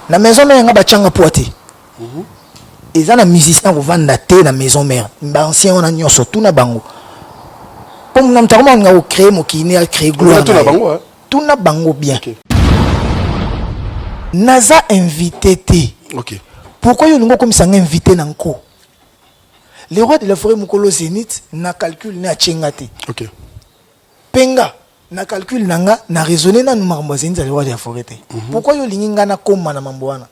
Na maison mère nga bachanga poité. Ils ont un musicien qui vend thé na maison mère. Ba ancien on a nyonso tout na bango. Comme na mtaroma nga créer mo ki ne créer gloire. Tout na bango hein. Tout na bango bien. Okay. Naza invité té. OK. Pourquoi yo ngo comme ça invité nanko? Les rois de la forêt mukolo Zénith na calcul na chengate. OK. Penga na calcul nanga na raisonner na numar Zénith les rois de la forêt. Pourquoi yo linginga na koma na mamboana?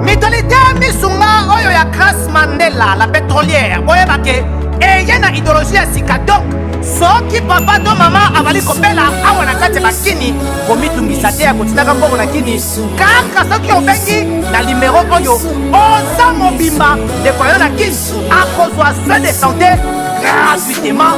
Mitolité misunga oyo ya Grace Mandela la pétrolière. Boye bake et yena idéologie ya sika donc soki papa to mama avali kopela awa na kati bakini komitungisa te ya kotitaka mbongo na kini kaka soki obengi na numéro oyo oza mobimba ndeko yo na kini akozwa soin de santé gratuitement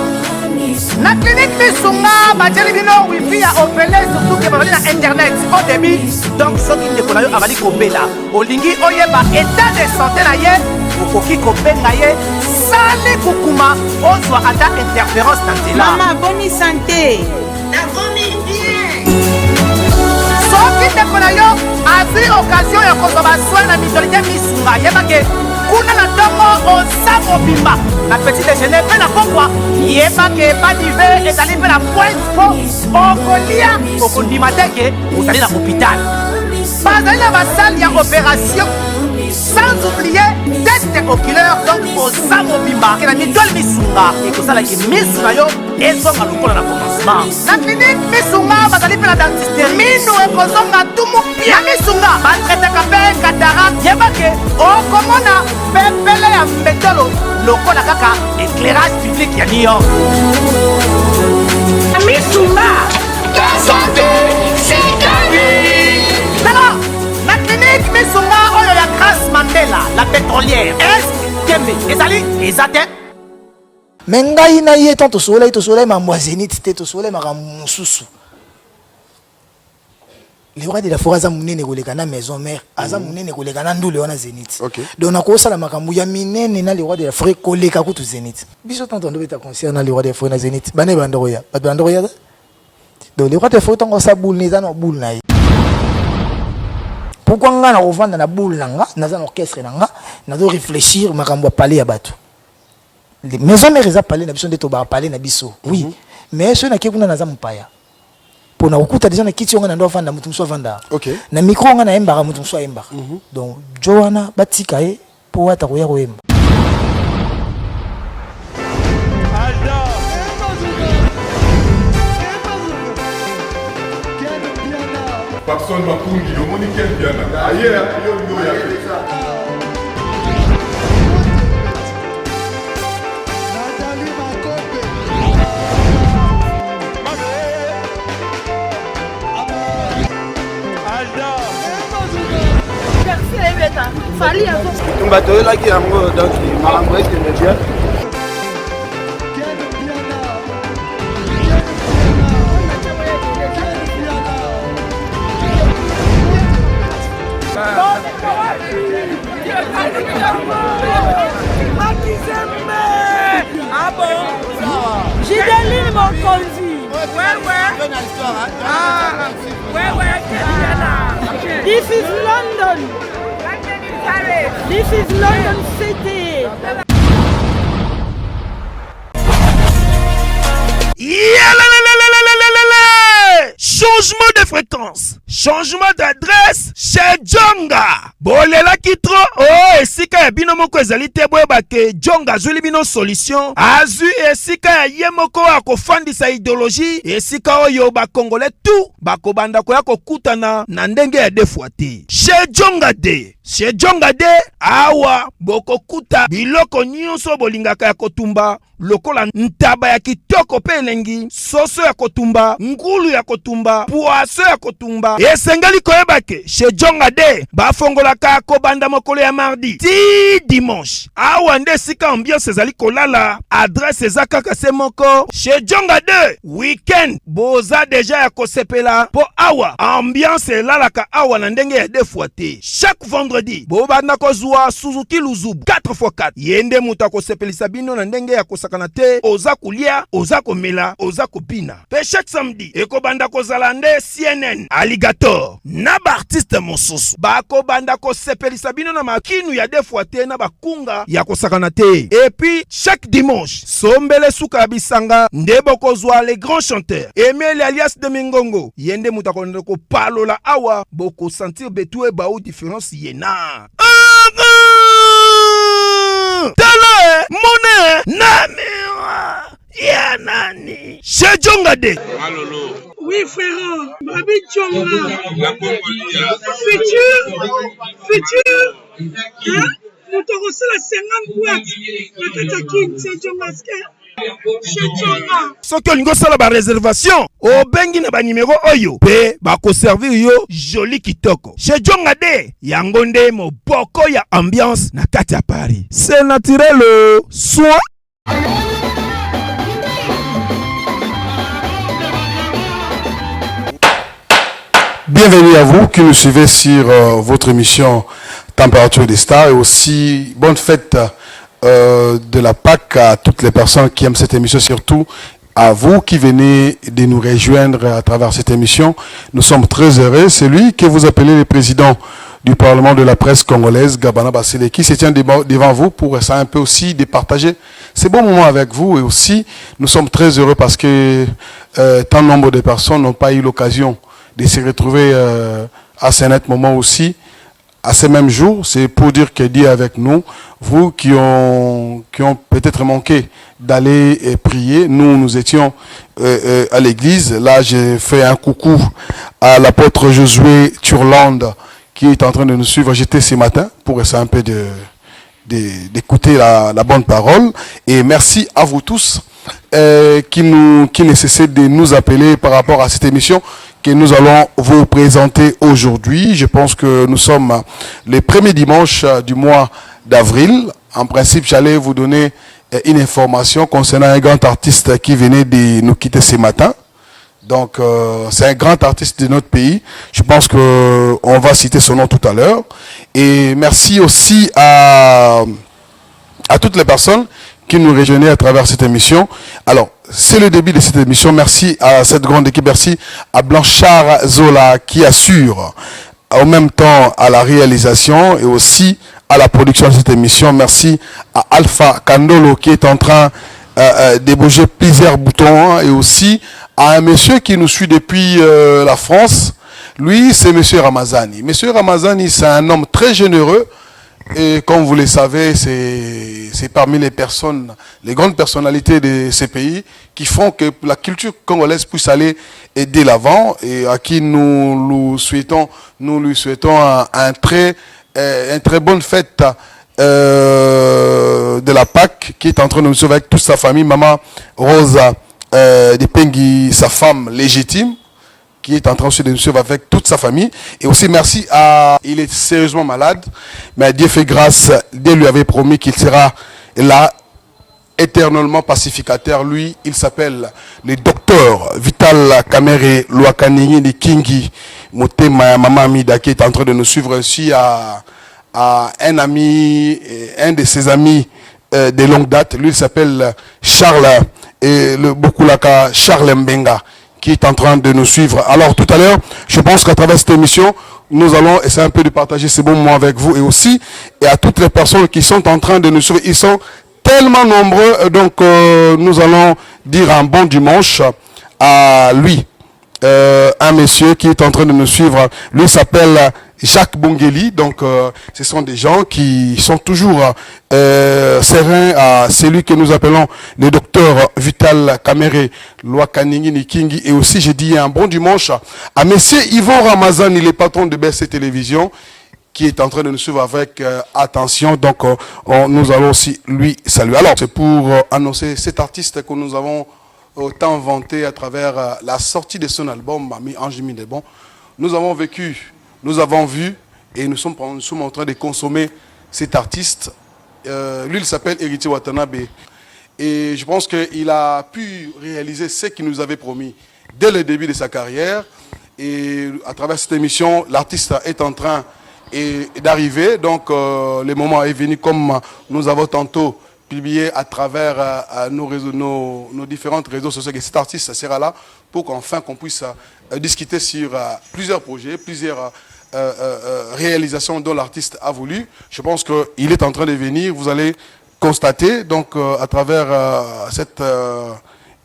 na clinique misunga batieli bino wifi ya opele surtout ke bazali na internet au début donc soki ndeko na yo avali kopela olingi oyeba état de santé na ye okoki kobenga ye sali kukuma ozwa ata interférence na nzela. Maman, bonne santé. soki ndeko na yo azwi occasion ya kozwa basoi na mitolité misunga yebake kuna na ntongo oza mobimba na petit déjeuner mpe na pokwa yebake badive ezali mpe na pointe po okolia okondima teke ozali na hôpital bazali na basale ya opération sans oublier test oculaire donc oza mobimba ke na mitole misunga ekosalaki misu na yo ezonga lokola na commencement na clinique misunga bazali mpe na dentiste minu ekozonga tumu pia misunga batretaka mpe cataracte yebake okomona pepele ya mbetolo lokola kaka éclairage public ya New York misunga ta santé c'est ta vie. Alors la clinique misunga oyo ya Grace Mandela la pétrolière est kembe ezali ezate Mais ngai na ye tant to soleil ma Zénith te to soleil ma mususu. Les rois de la forêt za munene koleka na maison mère, aza munene koleka na ndule wana Zénith. OK. Donc na ko sala makambu ya minene na les rois de la forêt koleka kutu Zénith. Biso tant on beta concert na les rois de la forêt na Zénith. Bane bandoya, ba bandoya. Donc les rois de la forêt tant sa boule ni za no boule na ye. Pourquoi nga na revendre na boule nanga, na za orchestre nanga, na do réfléchir makambu ya parler ya bato. Les maisons mères ont parlé, na to ba parler na biso. Oui. Mais ceux qui kuna na za mpaya. Pour na okuta déjà na kiti on na ndo vanda mutu so vanda. OK. Na micro on na emba mutu so emba. Donc Joanna batika e po ata ko ya ko emba. Papson Mapungi, le monde qui est bien là. Ailleurs, il y a Fali avant. On va te la qui a donc marambo est bien. Ah bon? J'ai des lignes mon conduit. Ouais. Ah, ouais. This is London. This is London City. Changement de fréquence, changement d'adresse chez Djonga. Bolela kitro, oh, esika ya bino moko ezali te boyeba ke Djonga azuli bino solution. Azu esika ya ye moko akofandisa idéologie, esika oyo ba Congolais tout bakobanda koya kokutana na ndenge ya defuate. Chez Djonga de. Chez Djonga de awa bokokuta biloko nyonso bolingaka ya kotumba lokola ntaba ya kitoko pe elengi, soso ya kotumba, ngulu ya kotumba, poaso ya kotumba. Esengeli koyeba ke chez Djonga de bafongolaka kobanda mokolo ya mardi ti dimanche. Awa nde sika ambiance ezali kolala, adresse eza kaka se moko. Chez Djonga de weekend boza deja ya kosepela po awa ambiance elalaka awa na ndenge ya defuate. Chaque vendredi bobanda kozwa Suzuki Luzubu 4x4 yende mutu akosepelisa bino na ndenge ya kosakana te, oza kulia, oza komela, oza kopina. Pe chaque samedi ekobanda kozala nde CNN, Alligator, na ba artiste mosusu. Bako banda ko sepelisa bino na makinu ya defwa te na bakunga ya kosakana te. Et puis chaque dimanche, sombele suka bisanga nde bokozwa les grands chanteurs. Emile alias de Mingongo, yende mutakonde ko palola awa boko sentir betue ba ou différence yena. Tele mone namira ya nani Chez Djonga de Malolo. Oui, frère. Babi Djonga. La Congolia. Futur. Hein? Nous t'avons reçu la 50 boîtes. La Katakine, c'est Djonga. Chez Djonga. soki olingo sala ba réservation obengi na ba numéro oyo pe bako servir yo joli kitoko Chez Djonga de yango nde moboko ya ambiance na kati ya Paris. C'est naturel soit Bienvenue à vous qui nous suivez sur votre émission Température des Stars et aussi bonne fête de la Pâques à toutes les personnes qui aiment cette émission, surtout à vous qui venez de nous rejoindre à travers cette émission. Nous sommes très heureux. C'est lui que vous appelez le président du Parlement de la presse congolaise, Gabana Basile, qui se tient devant vous pour essayer un peu aussi de partager ces bons moments avec vous. Et aussi, nous sommes très heureux parce que tant nombre de personnes n'ont pas eu l'occasion de se retrouver à ce net moment aussi, à ce même jour. C'est pour dire que Dieu est avec nous. Vous qui ont peut-être manqué d'aller prier, nous étions à l'église. Là, j'ai fait un coucou à l'apôtre Josué Turlande qui est en train de nous suivre. J'étais ce matin pour essayer un peu d'écouter la bonne parole. Et merci à vous tous qui ne cessez de nous appeler par rapport à cette émission que nous allons vous présenter aujourd'hui. Je pense que nous sommes les premiers dimanches du mois d'avril. En principe, j'allais vous donner une information concernant un grand artiste qui venait de nous quitter ce matin. Donc, c'est un grand artiste de notre pays. Je pense qu'on va citer son nom tout à l'heure. Et merci aussi à toutes les personnes qui nous rejoignaient à travers cette émission. Alors, c'est le début de cette émission. Merci à cette grande équipe. Merci à Blanchard Zola qui assure en même temps à la réalisation et aussi à la production de cette émission. Merci à Alpha Kandolo qui est en train de bouger plusieurs boutons et aussi à un monsieur qui nous suit depuis la France. Lui, c'est monsieur Ramazani. Monsieur Ramazani, c'est un homme très généreux. Et comme vous le savez, c'est parmi les personnes, les grandes personnalités de ces pays qui font que la culture congolaise puisse aller de l'avant et à qui nous lui souhaitons un très bonne fête de la Pâques qui est en train de nous sauver avec toute sa famille. Maman Rosa Depengui, sa femme légitime, qui est en train de nous suivre avec toute sa famille. Et aussi merci à... Il est sérieusement malade, mais Dieu fait grâce. Dieu lui avait promis qu'il sera là, éternellement pacificateur. Lui, il s'appelle le docteur Vital Kamere Lwakanini de Kingi Motema Mama Mida, qui est en train de nous suivre aussi à un ami, un de ses amis de longue date. Lui, il s'appelle Charles, et beaucoup là, Charles Mbenga, qui est en train de nous suivre. Alors tout à l'heure, je pense qu'à travers cette émission, nous allons essayer un peu de partager ces bons moments avec vous et aussi, et à toutes les personnes qui sont en train de nous suivre. Ils sont tellement nombreux, donc nous allons dire un bon dimanche à lui, un monsieur qui est en train de nous suivre. Lui s'appelle Jacques Bongeli. Donc ce sont des gens qui sont toujours sereins à celui que nous appelons le docteur Vital Kamere Lwakanini Nikingi. Et aussi j'ai dit un bon dimanche à monsieur Yvon Ramazan, il est patron de BC Télévision, qui est en train de nous suivre avec attention. Donc nous allons aussi lui saluer. Alors c'est pour annoncer cet artiste que nous avons autant vanté à travers la sortie de son album Mami Ange Mindebon. Nous avons vécu, nous avons vu et nous sommes en train de consommer cet artiste. Lui, il s'appelle Héritier Watanabe. Et je pense qu'il a pu réaliser ce qu'il nous avait promis dès le début de sa carrière. Et à travers cette émission, l'artiste est en train d'arriver. Donc le moment est venu, comme nous avons tantôt publier à travers nos réseaux, nos différents réseaux sociaux. Et cet artiste sera là pour qu'enfin qu'on puisse discuter sur plusieurs projets, plusieurs réalisations dont l'artiste a voulu. Je pense qu'il est en train de venir. Vous allez constater, donc à travers cette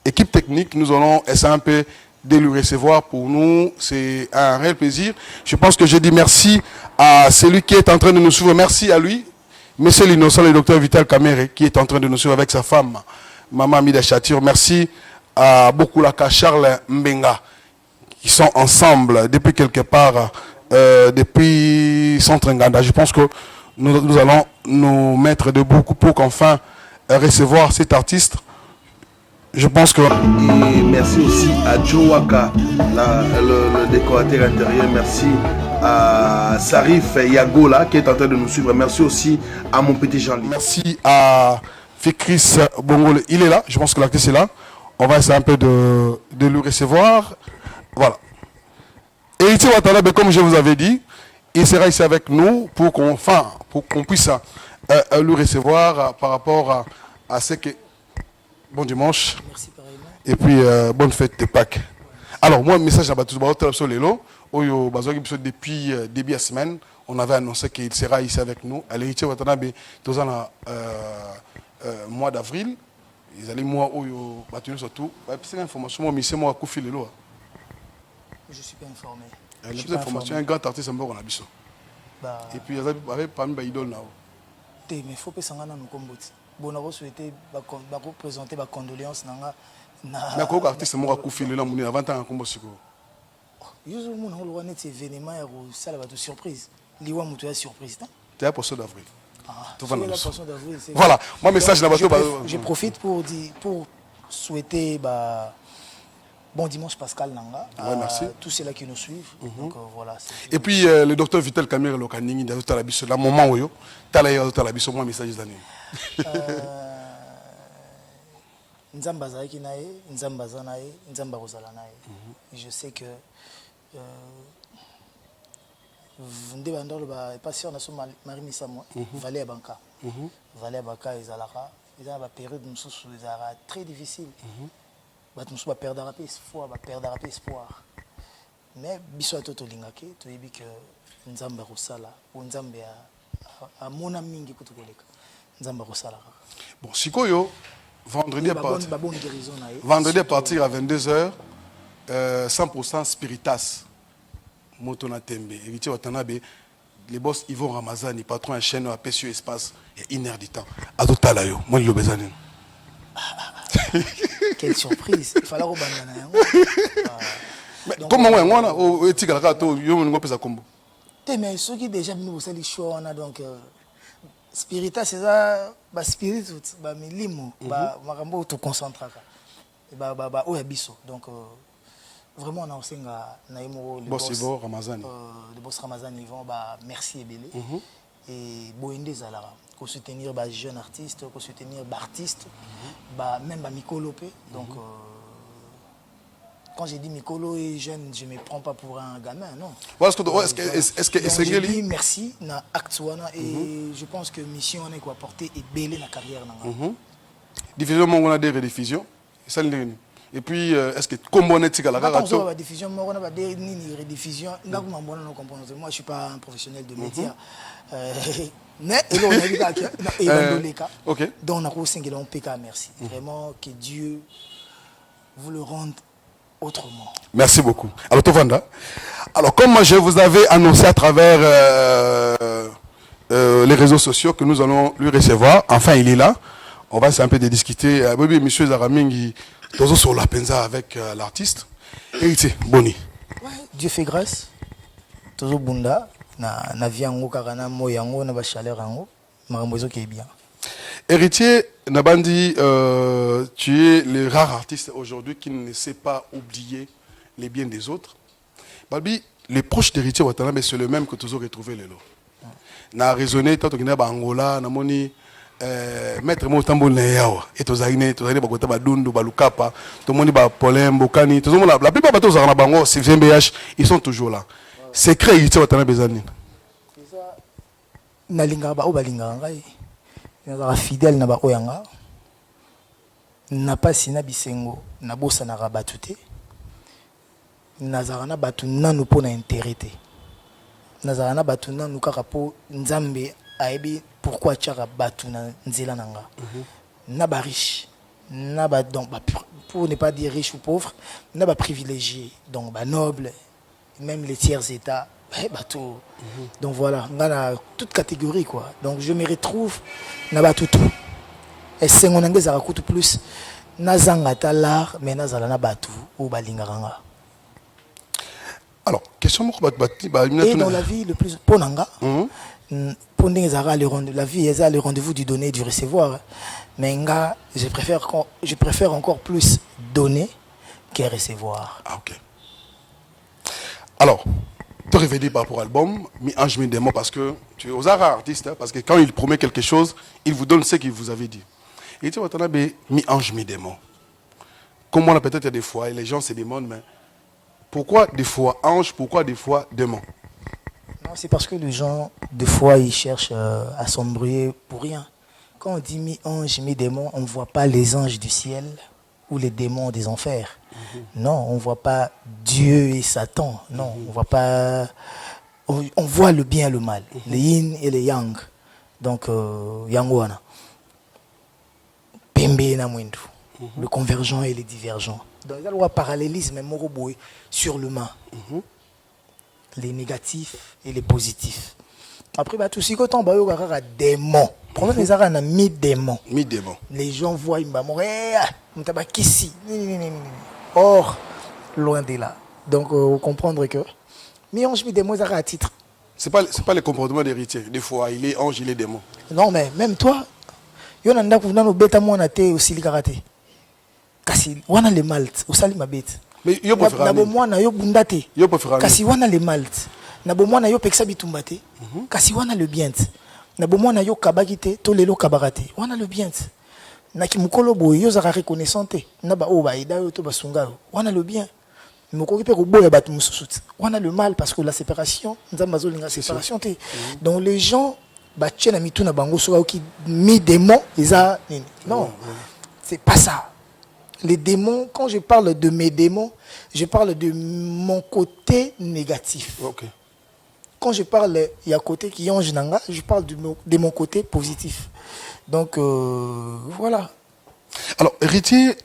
équipe technique, nous allons essayer un peu de le recevoir. Pour nous, c'est un réel plaisir. Je pense que je dis merci à celui qui est en train de nous suivre. Merci à lui, Monsieur l'innocent, le docteur Vital Kamere, qui est en train de nous suivre avec sa femme, Maman Mida Chature. Merci à Bokulaka Charles Mbenga, qui sont ensemble depuis quelque part, depuis Centre Nganda. Je pense que nous allons nous mettre debout pour qu'enfin recevoir cet artiste. Je pense que... Et merci aussi à Joe Waka, le décorateur intérieur. Merci à Sarif Yagola qui est en train de nous suivre. Merci aussi à mon petit Jean-Louis. Merci à Fikris Bongole. Il est là. Je pense que l'artiste est là. On va essayer un peu de le recevoir. Voilà. Et Iti Watanabe, comme je vous avais dit, il sera ici avec nous pour qu'on puisse le recevoir par rapport à ce que... Bon dimanche. Merci pareillement. Et puis, bonne fête de Pâques. Alors, moi, message à Batou depuis début de la semaine, on avait annoncé qu'il sera ici avec nous. À l'héritier Watanabe, dans le mois d'avril, ils allaient moi où surtout. C'est l'information, moi, c'est moi à Koufi Lelo. Je ne suis pas informé. Il y a information, un grand artiste en bord. Et puis, il y avait parmi les idoles là. Mais il faut que ça soit nous comme bon, on a souhaité présenter ma condoléance. Mais quoi artiste moi à Koufi Lelo, on a 20 ans en combo siko. Yuzu mon on a cet événement et ça va être surprise. Liwa mutu ya surprise. C'est la poisson d'avril. Voilà, moi message là-bas. Je profite pour souhaiter bon dimanche Pascal Nanga à tous ceux-là qui nous suivent. Donc voilà. Et puis le docteur Vital Kamere Lokaningi dans Talabiso, là moment où yo Talabiso moi message d'année. Nzamba zaki nae, Nzamba zanae, Nzamba rozala nae. Je sais que ndebandolo ba patient na so Marie Misamo, Valé Banka. Valé Banka ezalaka, ezala ba période mususu ezala très difficile. Nous va perdre espoir. Mais biso toto lingaki, to yebi que Nzamba rosala, ou Nzamba a mona mingi kutukoleka. Nzamba rosala. Bon, sikoyo vendredi à partir à 22h 100% Spiritas. Motona Tembe, héritier Watanabe, les boss Yvon Ramazani, patron à chaîne à Pessio Espace, il y a 1 heure du temps. À tout à l'heure, moi je l'ai besoin. Quelle surprise, il fallait rebandana. Comment on a été à la carte, on a fait combo. Mais ceux qui déjà nous ont les choix, on a donc Spiritas, c'est ça, spirit, limo, marambo tout concentré. Oh yabiso, donc vraiment on a aussi le boss Ramazani, ils vont merci et belé et boende zalara. Pour soutenir les jeunes artistes, pour soutenir les artistes, même Mikolo. Donc, quand j'ai dit Mikolo est jeune, je ne me prends pas pour un gamin, non. Est-ce que je dis merci na Actuana et je pense que mission on est apporter et belle la carrière. Diffusion, on a des rediffusions. Et puis, est-ce que comme on est à la radio, on a des rediffusions, moi je ne suis pas un professionnel de médias. Mais on a dit que donc on a aussi un PK, merci. Vraiment que Dieu vous le rende autrement. Merci beaucoup. Alors Tovanda, alors comme je vous avais annoncé à travers les réseaux sociaux que nous allons lui recevoir, enfin il est là. On va essayer un peu de discuter. Monsieur Zaramingi, toujours sur la penza avec l'artiste. Héritier, Boni. Dieu fait grâce. Toujours Bunda. Na vie yango karana mo yango na ba chaleur yango makambozo qui est bien. Héritier Nabandi, tu es le rare artiste aujourd'hui qui ne sait pas oublier les biens des autres. Balbi, les proches d'Héritier Watanabe c'est le même que toujours retrouvé les lots. Na raisonné tant que na ba Angola na moni maître Motambo na yawa et tozaine ba kota ba dundu ba lukapa to moni ba polem bokani to la plupart bato za na bango c'est VMBH ils sont toujours là. Secret Héritier Watanabe bezani. Na linga ba o ba linga ngai. nazala fidèle na baoyanga na pasi na bisengo na bosa na rabatu te nazala na batu nanu po na intérêt te nazala na batu nanu kaka po nzambe ayebi pourquoi tiaka batu na nzela nanga na ba riche na ba donc pour ne pas dire riche ou pauvre na ba privilégié donc ba noble même les tiers états bateau. Donc voilà, on a toute catégorie quoi. Donc je me retrouve na batu tout. Et c'est on engage à tout plus nazanga ta l'art mais nazala na batu ou balingaranga. Alors, question et dans la vie le plus ponanga pour la vie est le rendez-vous du donner et du recevoir. Mais nga je préfère encore plus donner que recevoir. Ah OK. Alors, te révéler par rapport à l'album, Mi-Ange Mi-Démon, parce que tu es aux arts artistes, hein, parce que quand il promet quelque chose, il vous donne ce qu'il vous avait dit. Et tu vois, tu as Mi-Ange Mi-Démon. Comme on a peut-être des fois, et les gens se demandent, mais pourquoi des fois ange, pourquoi des fois démon? Non, c'est parce que les gens, des fois, ils cherchent à s'embrouiller pour rien. Quand on dit mi-ange, mi-démon, on ne voit pas les anges du ciel ou les démons des enfers. Non, on ne voit pas Dieu et Satan. Non, on voit pas. On voit le bien et le mal, le yin et le yang. Donc, yangwana. Pembe na mwindu. Le convergent et le divergent. Donc, il y a le parallélisme sur l'humain. Les négatifs et les positifs. Après, tout ce qui est en démon. Le problème, c'est qu'il y a mi-démon. Mi-démon. Les gens voient, or, loin de là. Donc, comprendre que mi-ange, mi-démon, c'est à titre. C'est pas le comportement d'héritier. Des fois, il est ange, il est démon. Non, mais même toi, il y a un peu de aussi le karaté. Kasi wana le malt usali mabete mais yo préfère na bomwana yo bundate yo préfère kasi wana le malt na bomwana yo peksa bitumbate kasi wana le bien na bomwana yo kabakite to lelo kabarate wana le bien na kimukolo boy yo zaka reconnaissante na ba o ba ida yo to basunga wana le bien moko ki pe ko boya batu mususuti wana le mal parce que la séparation nzamba zolinga séparation te donc les gens ba tchena mitu na bango so ki mi démon eza non c'est pas ça. Les démons, quand je parle de mes démons, je parle de mon côté négatif. Okay. Quand je parle, il y a un côté qui est ange nanga, je parle de mon côté positif. Donc, voilà. Alors, héritier...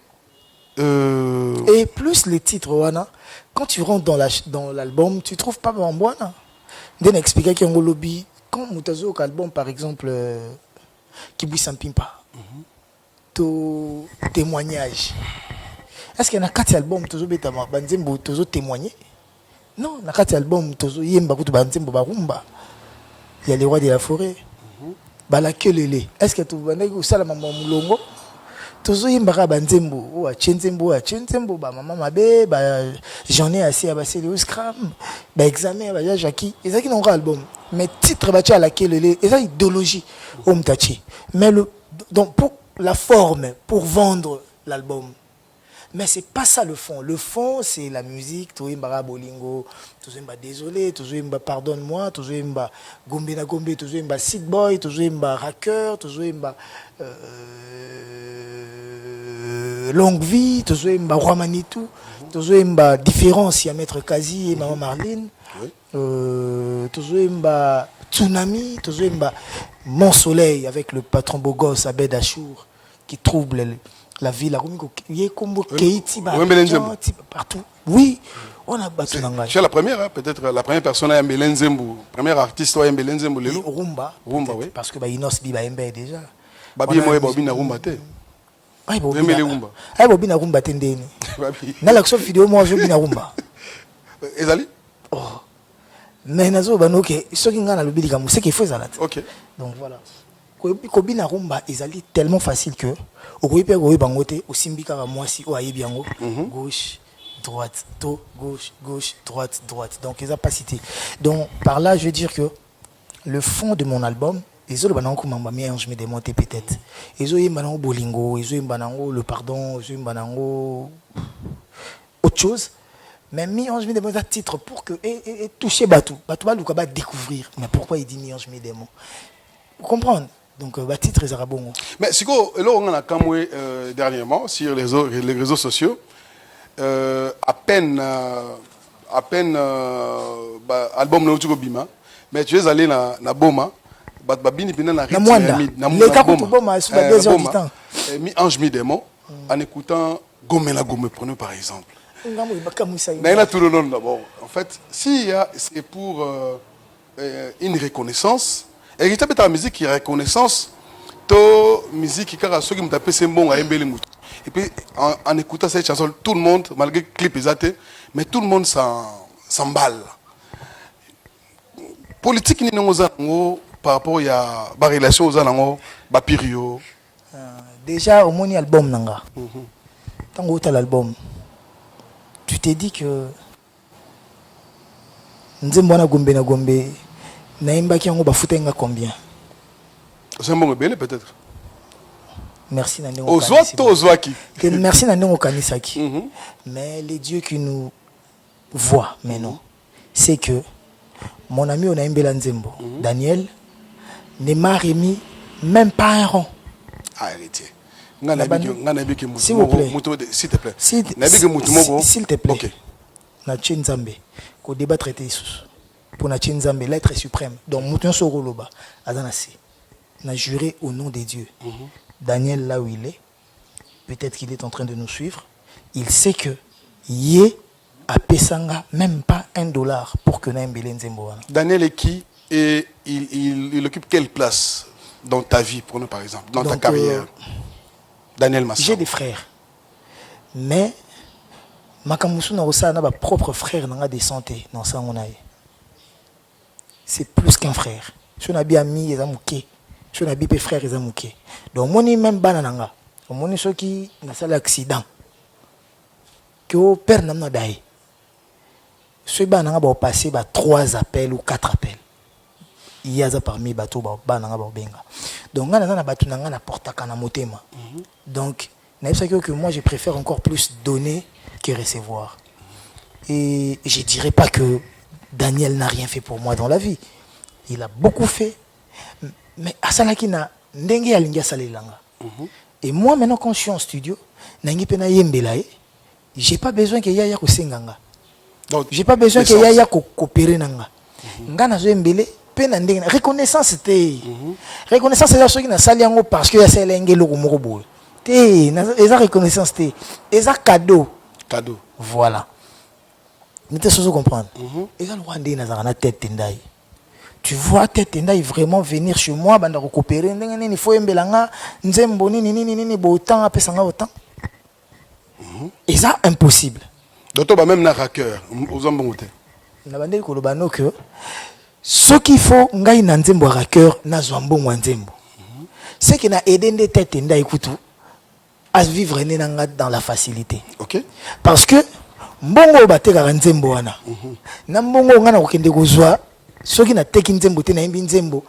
Et plus les titres, wana, quand tu rentres dans l'album, tu ne trouves pas Bambouana. D'un expliquer qu'il y a un lobby. Quand Moutazo album, par exemple, Kiboui Sampimpa. Témoignage. Est-ce qu'il y a un album tozo beta banzembo tozo témoigner? Non, na kati album tozo yemba kutu banzembo barumba. Il y a les rois de la forêt. Bala kelele. Est-ce que tu banaki usala mama mulongo? Tozo yemba banzembo o chentembo ba mama mabe ba journée assez abasé le scram ba examen ba Jackie. Ezaki non album. Mais titre ba tia la kelele, eza idéologie o mtachi. Mais donc pour la forme pour vendre l'album. Mais c'est pas ça le fond. Le fond, c'est la musique. Toimba bolingo, toimba désolé, toimba pardonne-moi, toimba gombe na gombe, toimba sick boy, toimba racker, toimba longue vie, toimba roi Manitou, toimba différence ya maître Kazi et maman Marlene, toimba tsunami, toimba mon soleil avec le patron beau gosse Abed Achour qui trouble la ville. Partout. Oui, on a battu c'est la première, hein, peut-être la première personne à Mbelen Zembo, première artiste à Mbelen Zembo. Rumba, oui. Parce que Inos Biba Mbe déjà. Babi moi Bobina Rumba te. Ay Bobina Rumba tendeni. Na l'action vidéo moi je Bina Rumba. Ezali? Oh. Mais nazo banoke, ce qui ngana lobili comme c'est qu'il faut zalat. OK. Donc voilà. Kobina rumba ezali tellement facile que okoyipe goyi bangote osimbika ka mwasi o ayebi yango gauche droite to gauche droite. Donc ils ont pas cité. Donc par là je veux dire que le fond de mon album ezolo banango mamba mi-ange me démonter peut-être. Ezoyi banango bolingo, ezoyi banango le pardon, ezoyi banango autre chose. Mais mi-ange me démonter titre pour que et toucher Batou. Batou va découvrir. Mais pourquoi il dit mi-ange me démon? Vous comprenez? Donc titre ezaka bongo. Mais siko là on a kamwe dernièrement sur les réseaux sociaux à peine album na utuko bima mais tu es allé na boma babini pina na les cas pour boma sur la 2 heures du temps mi ange mi démon en écoutant Gomela Gome prenons par exemple. Na tout le nom d'abord. En fait, si c'est pour une reconnaissance, et il y a la musique qui est reconnaissance, to musique qui a ceux qui me tapent c'est bon à embellir mouton. Et puis en écoutant cette chanson, tout le monde, malgré le clip exact, mais tout le monde s'emballe. Politique ni n'ongo par rapport à la relation aux anango, bapirio. Déjà au moni album nanga. Tant que tu as l'album, tu t'es dit que Nzembo na Gombe na Gombe na imba ki yango bafutenga combien? C'est un bon belle peut-être. Merci na ndenge Ozwaki. Merci na ndenge okanisaki. Mais les dieux qui nous voient maintenant, c'est que mon ami on a imbela Nzembo, Daniel ne m'a remis même pas un rond. Arrêtez. S'il vous plaît. S'il te plaît. S'il te plaît. Ok. Na Nzambe ko débat traité sous. Pour na Nzambe l'être suprême. Donc muton soroloba azanasi. Na juré au nom des dieux. Daniel là où il est, peut-être qu'il est en train de nous suivre. Il sait que yé a pesanga même pas $1 pour que na mbele Nzembo. Daniel est qui et il occupe quelle place dans ta vie, pour nous par exemple, dans ta carrière? Daniel Massa. J'ai des frères. Mais Makamusu na osa na ba propre frère na de santé dans ça on a. C'est plus qu'un frère. Je n'ai pas ami ezamuke. Je n'ai pas frère ezamuke. Donc moni même banananga. Moni ceux qui na sala accident. Que au père na dai. Ceux bananga ba passer ba 3 appels ou 4 appels. Il y a ça parmi bateau bananga ba benga. Donc ngana na batu nanga na portaka na motema. Donc que moi je préfère encore plus donner que recevoir. Et je dirais pas que Daniel n'a rien fait pour moi dans la vie. Il a beaucoup fait. Mais asalaki na ndenge alinga salelanga. Et moi maintenant quand je suis en studio, nangi pena yembelaye, j'ai pas besoin que yaya ko senganga. Donc j'ai pas besoin que yaya ko coopérer nanga. Ngana zo yembele pena ndenge reconnaissance té. Reconnaissance c'est ça qui na saliango parce que ya selenge loko moko boy. Té, eza reconnaissance té. Eza cadeau. Cadeau. Voilà. N'était pas comprendre. Et quand on dit na tête tendai. Tu vois tête tendai vraiment venir chez moi banda coopérer ndenge il faut embelanga Nzembo nini bo autant apesanga autant. Et ça impossible. D'autant ba même na hacker aux ambongote. Na bande ko lobano que ce qu'il faut ngai na Nzembo hacker na zwambongo Nzembo. C'est qui na aidé des tête tendai kutu à vivre dans la facilité. Ok. Parce que mbongo bateka Nzembo wana. Na mbongo ngana kokende kozwa soki na teki Nzembo te na imbi Nzembo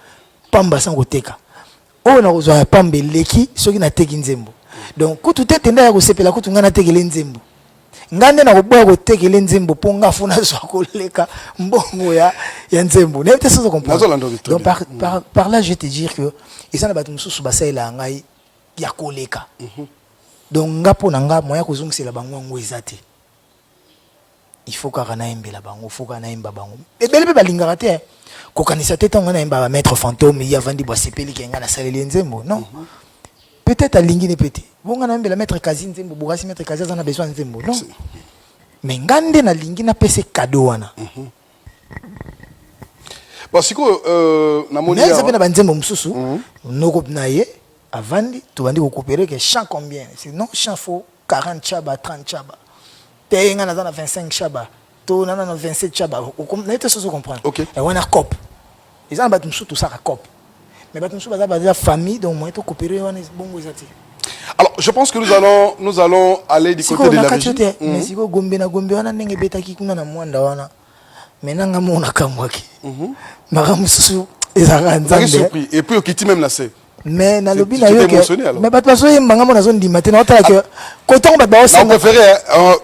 pamba sango teka. O na kozwa pamba leki soki na teki Nzembo. Donc kutu te tenda ya kosepela kutu ngana tekele Nzembo. Ngande na koboya ko tekele Nzembo ponga funa zwa koleka mbongo ya Nzembo. Ne te ça comprendre. Donc par là je vais te dire que ils en batu mususu basaila ngai ya koleka. Donc ngapo nanga moya kozungisela bango ngo ezate. Il faut ka na embela bango, faut ka na emba bango. Et belebe balingaka te. Ko kanisa te tonga na emba maître fantôme ya vandi bo sepeli kenga na saleli Nzembo. Non. Peut-être à lingine pété. Bonga na embela maître Kazi Nzembo, bogasi maître Kazi a besoin de Nzembo. Non. Mais ngande na lingina pese cadeau wana. Bon siko na moni ya. Mais ça na Nzembo mususu. Noko na ye. Avandi, tu vas dire coopérer que chant combien? Sinon, chant faut 40 chaba, 30 chaba. T'es dans 25 chaba. Tu dans 27 chaba. Vous comprendre. Ok. Et on a cop. Ils ont battu tout ça à cop. Mais battu tout ça à famille, donc moi, tu coopérer, on est bon. Alors, je pense que nous allons aller du côté de la régie. Mais si vous gombe na gombe, on a n'engue beta qui kuna na mwanda wana. Maintenant, on a mon akamwaki. Maramusu, ils ont surpris. Et puis, au kiti même la c'est. Mais na lobi na yo mais pas parce que mangamo na zone di matin on t'a que coton ba ba aussi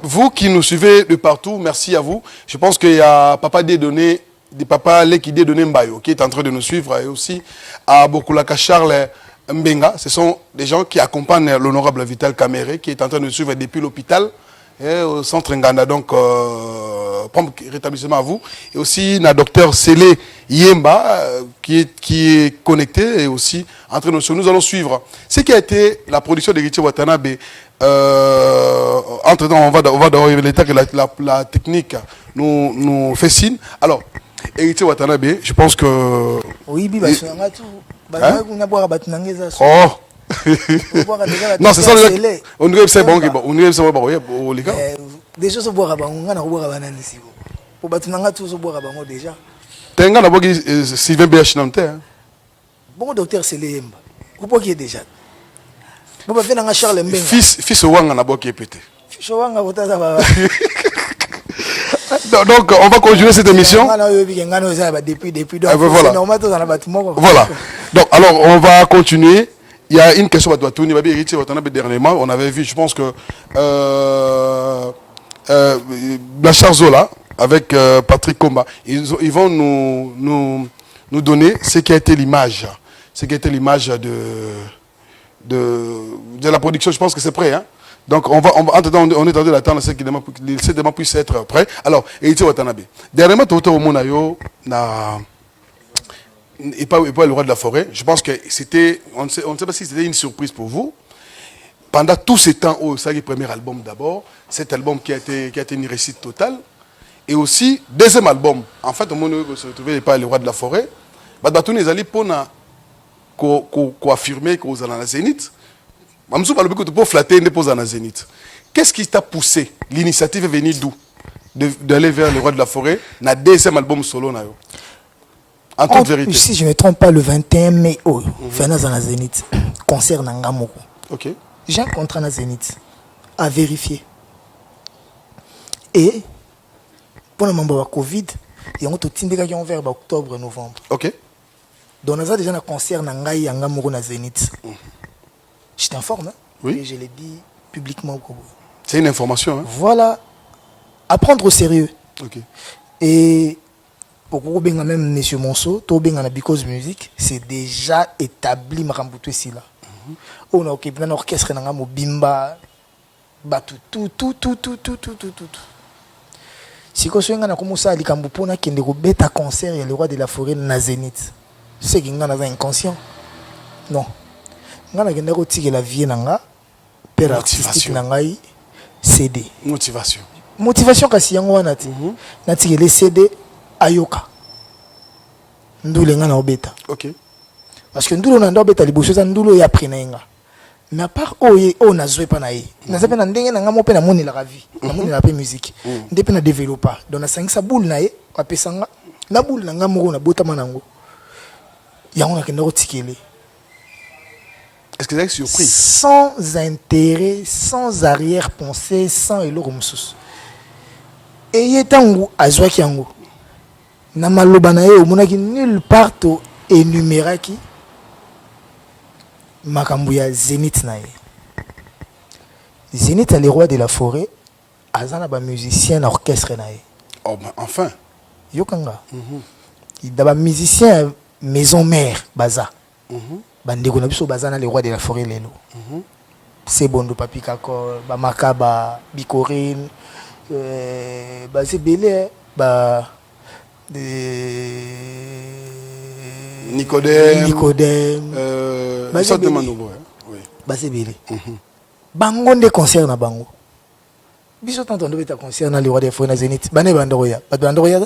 vous qui nous suivez de partout, merci à vous. Je pense qu'il y a Papa D donné papa Lekide de Nembayo, qui est en train de nous suivre, et aussi à Bokulaka Charles Mbenga. Ce sont des gens qui accompagnent l'honorable Vital Kamere, qui est en train de nous suivre depuis l'hôpital et au centre Nganda. Donc, prompt rétablissement à vous. Et aussi, le docteur Sélé Yemba, qui est connecté et aussi en train de nous suivre. Nous allons suivre ce qui a été la production d'Héritier Watanabe. Entre-temps, on va dans l'état que la technique nous fait signe. Alors, Héritier Watanabe, je pense que... Oui, hein? Oh. Non, c'est ça. On dirait que c'est bon. On dirait que c'est bon. Des choses boire à Bango, on a boire à Banane ici. Pour Batunanga, tous au boire à Bango déjà. Tenga n'a pas Sylvain BH Nantais. Bon, docteur Séléemba. Vous pouvez déjà. Vous pouvez faire un Charles Mbenga. Fils au Wang n'a pas qui est pété. Fils au Wang a voté ça va. Donc, on va continuer cette émission. Voilà. Voilà. Donc, alors, on va continuer. Il y a une question à toi, Tony. Dernièrement, on avait vu, je pense que Blachard Zola avec Patrick Komba, ils vont nous donner ce qui a été l'image. Ce qui a été l'image de la production. Je pense que c'est prêt, hein? Donc, on est en train d'attendre ce qui puisse être prêt. Alors, Héritier Watanabe. Dernièrement, Toto Omonayo et pas le roi de la forêt. Je pense que c'était, on ne sait pas si c'était une surprise pour vous. Pendant tout ce temps, ça le premier album d'abord, cet album qui a été une réussite totale. Et aussi, deuxième album. En fait, on se retrouvait pas le roi de la forêt. Tout les alliés pour affirmer que vous allez à la Zénith. Pour flatter une Zénith. Qu'est-ce qui t'a poussé? L'initiative est venue d'où? D'aller vers le roi de la forêt, dans le deuxième album solo. En toute vérité. Si je ne me trompe pas, le 21 mai, Fernand dans la Zénith, concert Nangamoko. Ok. J'ai un contrat dans la Zénith à vérifier. Et pour le moment de Covid, il y a un autre qui est vers octobre, novembre. Ok. Donc, on a déjà un concert Nangamoko dans la Zénith. Je t'informe, hein? Oui. Et je l'ai dit publiquement. C'est une information. Hein? Voilà. À prendre au sérieux. Ok. Et pour même M. Monceau, Because Music, c'est déjà établi Marambutu ici là. On a occupé un orchestre dans un bimba, tout. Si on a commencé à Likambupona qui est un concert et le roi de la forêt na Zénith. C'est qu'il y a un inconscient. Non. On a la vie nanga, père artistique nangai, CD. Motivation kasi yango wana ti. Nati les CD ayoka. Ndule nga na obeta. OK. Parce que ndule na obeta liboso za ndule ya prena nga. Mais à part na zoe pa na ye. Na zape na ndenge na nga mo pe na moni la vie. Na moni la pe musique. Ndepe na développer. Donc na sangisa boule na ye, apesa nga na boule na nga moko na botama nango. Yango na kenda ko tikele. Est-ce que vous êtes surpris? Sans intérêt, sans arrière-pensée, sans elorumsus. Et il est en azwaki yango. Na maloba na ye omonaki nulle part to énuméraki makambo ya Zénith na ye. Zénith est le roi de la forêt, azana ba musicien na orchestre na ye. Oh ben enfin. Yokanga. Il daba musicien maison mère baza. Bandeko na biso baza na le roi de la forêt lelo. C'est bon de papi kako ba makaba bikorine c'est belé Nicodème c'est belé bango de concert na bango biso tanto ndo beta concert na le roi de forêt na Zénith bane bandoya bandoya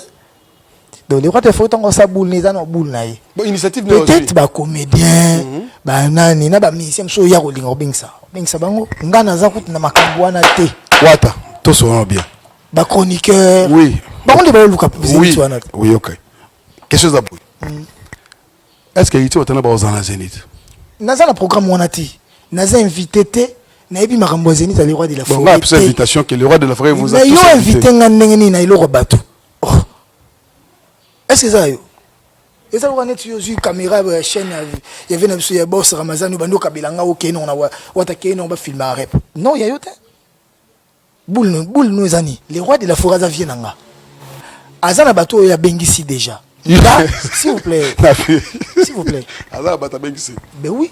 donc le roi de forêt tango sa boule ni za na boule na ye initiative peut-être ba comédien ba nani na ba musicien so ya ko linga bingsa bango ngana za kutu na makambo wana te wata to so bien ba chroniqueur oui bango de ba luka oui OK quelque chose d'abord est-ce que il était dans la Zénith naza na programme wana ti naza invité te na ebi makambo Zénith le roi de la forêt bon invitation que le roi de la forêt vous a tous invité nga ndenge na iloko bato est-ce que ça yo et ça on est sur caméra chaîne il y avait na ya boss Ramazani bando kabilanga OK non na wata keno ba filmer à rep non ya yote boule nous zani les rois de la forêt za viennanga Azana bateau ya bengisi déjà. Là, s'il vous plaît. S'il vous plaît. Azana bata bengisi. Ben oui.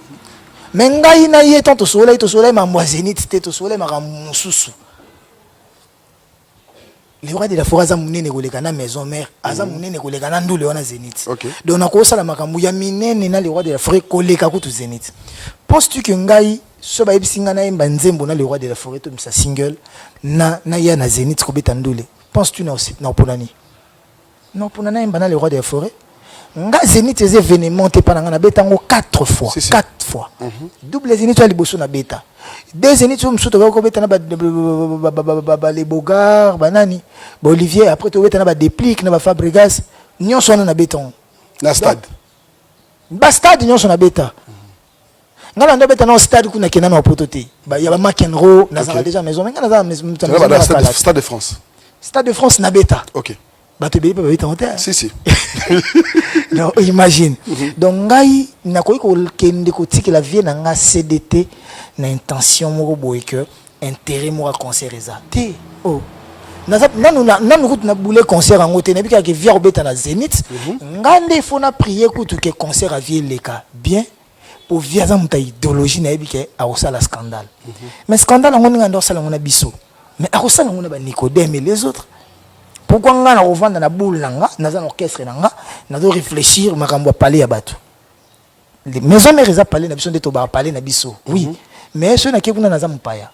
Mais ngai na ye tant au soleil ma moisenite te au soleil ma ramususu. Le roi de la forêt azamunene koleka na maison mère, azamunene koleka na ndule wana zénith. Donc na ko sala makambu ya minene na le roi de la forêt koleka ko tu zénith. Penses-tu que ngai so ba ebisinga na yemba nzembo na le roi de la forêt to misa single na ya na zénith ko beta ndule. Penses-tu na aussi na ponani? Non ponana yemba na le roi de la forêt. Nga zénith les événements te pananga na beta ngo 4 fois. 4 fois. Double zénith ali bosso na beta. Deux zénith so msuto ko beta na ba les Bogards banani. Ba Olivier après to beta na ba déplique na ba Fabregas nyonso na beton. Na stade. Ba stade nyonso na beta. Ngala ndo beta na stade kuna kena na prototé. Ba ya ba McEnroe na za déjà maison nga na za maison. Stade de France. Stade de France na beta. OK. Bah tu peux pas en terre. Si. Non, imagine. Donc ngai na koyi ko kende ko tiki la vie na nga CDT na intention moko boye que intérêt mo concert eza. Té oh. Nanu kutu na boule concert en ngote na bika ke via obeta na Zénith. Ngande faut na prier kutu ke concert a vie leka. Bien pour via za muta idéologie na bika a osala scandale. Mais scandale ngoni ngando sala ngona biso. Mais a osala ngona ba Nicodème et les autres. Pourquoi nga na revendre na boule nanga, na za orchestre nanga, na do réfléchir makambo parler ya bato. Les maisons mères za parler na biso de to ba parler na biso. Oui. Mais ceux na kekuna na za mpaya.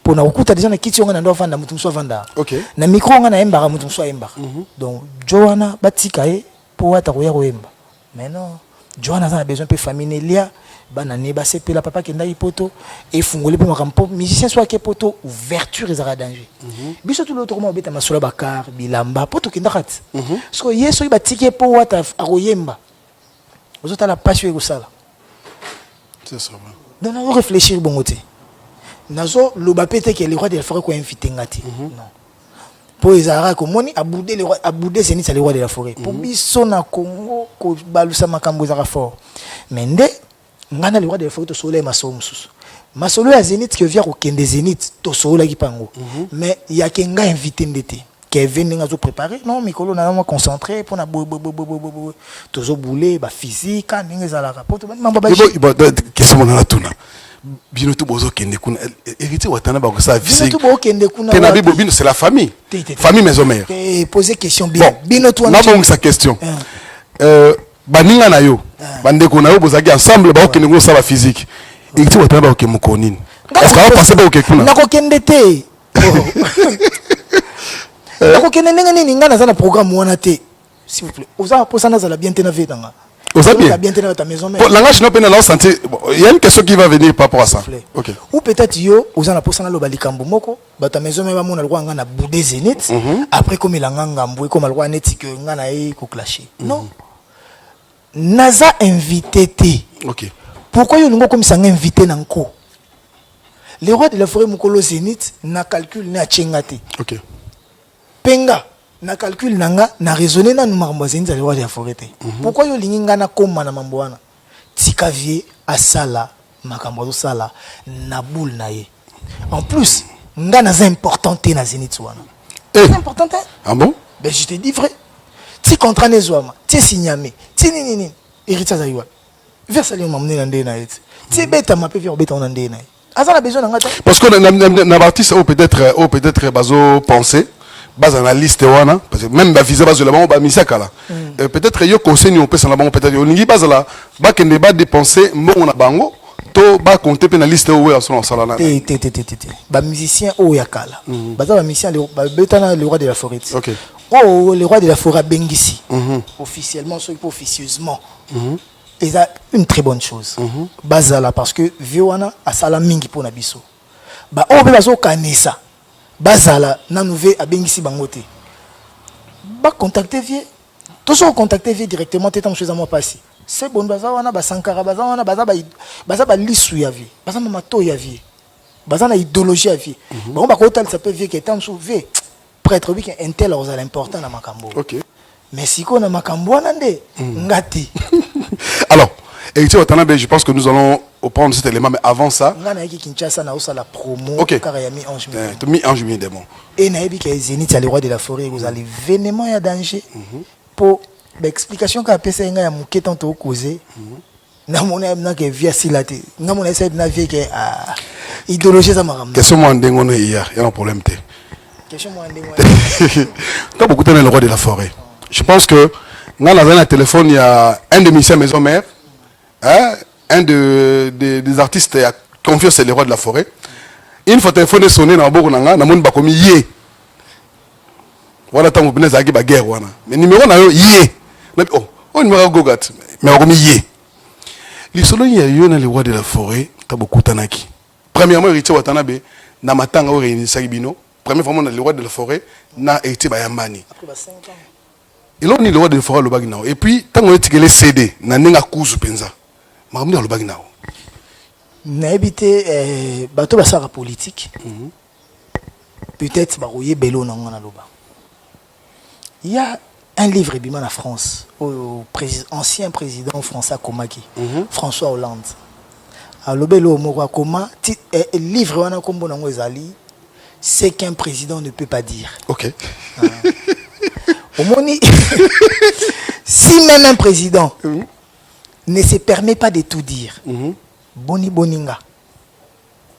Pour na okuta déjà na kiti nga na ndo vanda mutu so vanda. OK. Na micro nga na embara mutu so embara. Donc Joanna batika e pour ata ko ya ko emba. Mais non, Joanna a besoin peu familia. Bana neba sepela papa kenda ipoto et fungole pe makampo musicien soit ke poto ouverture ezara danger biso tout l'autre mo beta masula bakar bilamba poto kenda kat so yeso ba tike po wata akoyemba ozota la passion e kosala c'est ça. Donc on réfléchir bongote nazo loba pete ke le roi de la forêt ko inviter ngati non pour ezara ko moni abouder le roi abouder c'est ni le roi de la forêt pour biso na Congo ko balusa makambo ezara fort mais nde ngana le roi de la forêt to soleil masolo mususu masolo ya Zénith que vient au kende Zénith to soleil ki pango mais il y a kenga invité ndete Kevin nga zo préparer non mikolo na moi concentré pour na to zo bouler ba physique ninga za la rapport mamba ba question mon na tuna bino to bozo kende kuna hérité watana ba ko sa vie bino to bo kende kuna tena bibo bino c'est la famille maison mère poser question bino to na bon sa question baninga na yo bandeko na yo bozaki ensemble ba okende ngo sala physique ikiti watana ba okemoko nini est-ce que va passer ba okekuna na ko kende te na ko kende nini ngana za na programme wana te s'il vous plaît oza posana za la bien te na vetanga oza bien dans ta maison pour langage no pena la santé il y a une question qui va venir par rapport à ça. OK ou peut-être yo oza na posana lo balikambo moko ba ta maison même ba mona lwa ngana boudé Zénith après comme il nganga mbwe comme lwa neti que ngana e ko clasher non naza invité té. OK. Pourquoi yo ningo comme ça invité nanko? Le roi de la forêt mukolo Zénith na calcul na chengate. OK. Penga na calcul nanga na raisonner na numaramba Zénith le roi de la forêt té. Pourquoi yo linga na koma na mambo wana? Tikavie asala makambo zo sala na boule na ye. En plus, nga na za important té na Zénith wana. C'est important té? Ah bon? Ben je te dis vrai. Ti contrat nezwama, ti signamé, ti nini héritier za yiwa. Versa li mamne na ndena yeti. Ti beta ma pe via beta na ndena. Asa na besoin ngata. Parce que na artiste ou peut-être bazo penser base analyste wana parce que même ba visa base la ba misaka là. Peut-être yo conseil on peut sans la banque peut-être yo lingi base là ba kende ba dépenser mbongo na bango to ba compter pe na liste ou ya son salana. Ba musicien o yakala. Baza ba musicien ba beta na le roi de la forêt. OK. Oh, le roi de la forêt Bengisi. Officiellement, soit officieusement. Et ça, une très bonne chose. Bazala, parce que Viwana a salamingi pour Nabiso. Bah, on peut bazo kanesa. Bazala, na nouvé à Bengisi Bangote. Bah, contactez vie. Toujours contactez vie directement, t'es en chose à moi passer. C'est bon, bazawana, basankara, bazawana, bazaba lisu ya vie. Bazama mato ya vie. Bazana idéologie ya vie. Bon, bah, quand ça peut vie qui est en dessous, vie. Prêtre oui qu'un tel a l'important dans makambo. OK. Mais si qu'on a makambo nande ngati. Alors, et je pense que nous allons prendre cet élément, mais avant ça. Nga na yaki Kinshasa na osa la promo. Ok. Karayami Ange Million. Tu mis Ange Million Démon. Et na yebi que Zénith le roi de la forêt vous allez vénément ya danger pour l'explication qu'a pesa nga ya muke tanto causer. Na mona na que via silate. Nga mona essayer na vie que idéologie ça maram. Question moi ndengono hier, il y a un problème té. Question moi ndengono. T'as beaucoup de le roi de la forêt. Je pense que dans la téléphone il y a un de mes maison mère, hein, un des artistes a confié c'est le roi de la forêt. Une fois téléphone sonné na boko nanga na monde ba komi yé. Voilà tant vous venez à la guerre wana. Mais numéro na yo yé. Oh numéro gogat. Mais komi yé. Les solo y a eu le roi de la forêt, t'as beaucoup tanaki. Premièrement héritier Watanabe na matanga o réuni Sagibino. Première fois le roi de la forêt na héritier Bayambani. Après 5 ans. Il a ni le roi de la forêt le baginao. Et puis tant on est CD na nenga kuzu penza. Makamdi le baginao. Na habité bateau basara politique. Peut-être barouiller bello na ngana loba. Il y a un livre bima en France au ancien président François Komaki, François Hollande. Alors bello moko koma livre wana kombo nango ezali c'est qu'un président ne peut pas dire. OK. Au moni si même un président ne se permet pas de tout dire. Boni boninga.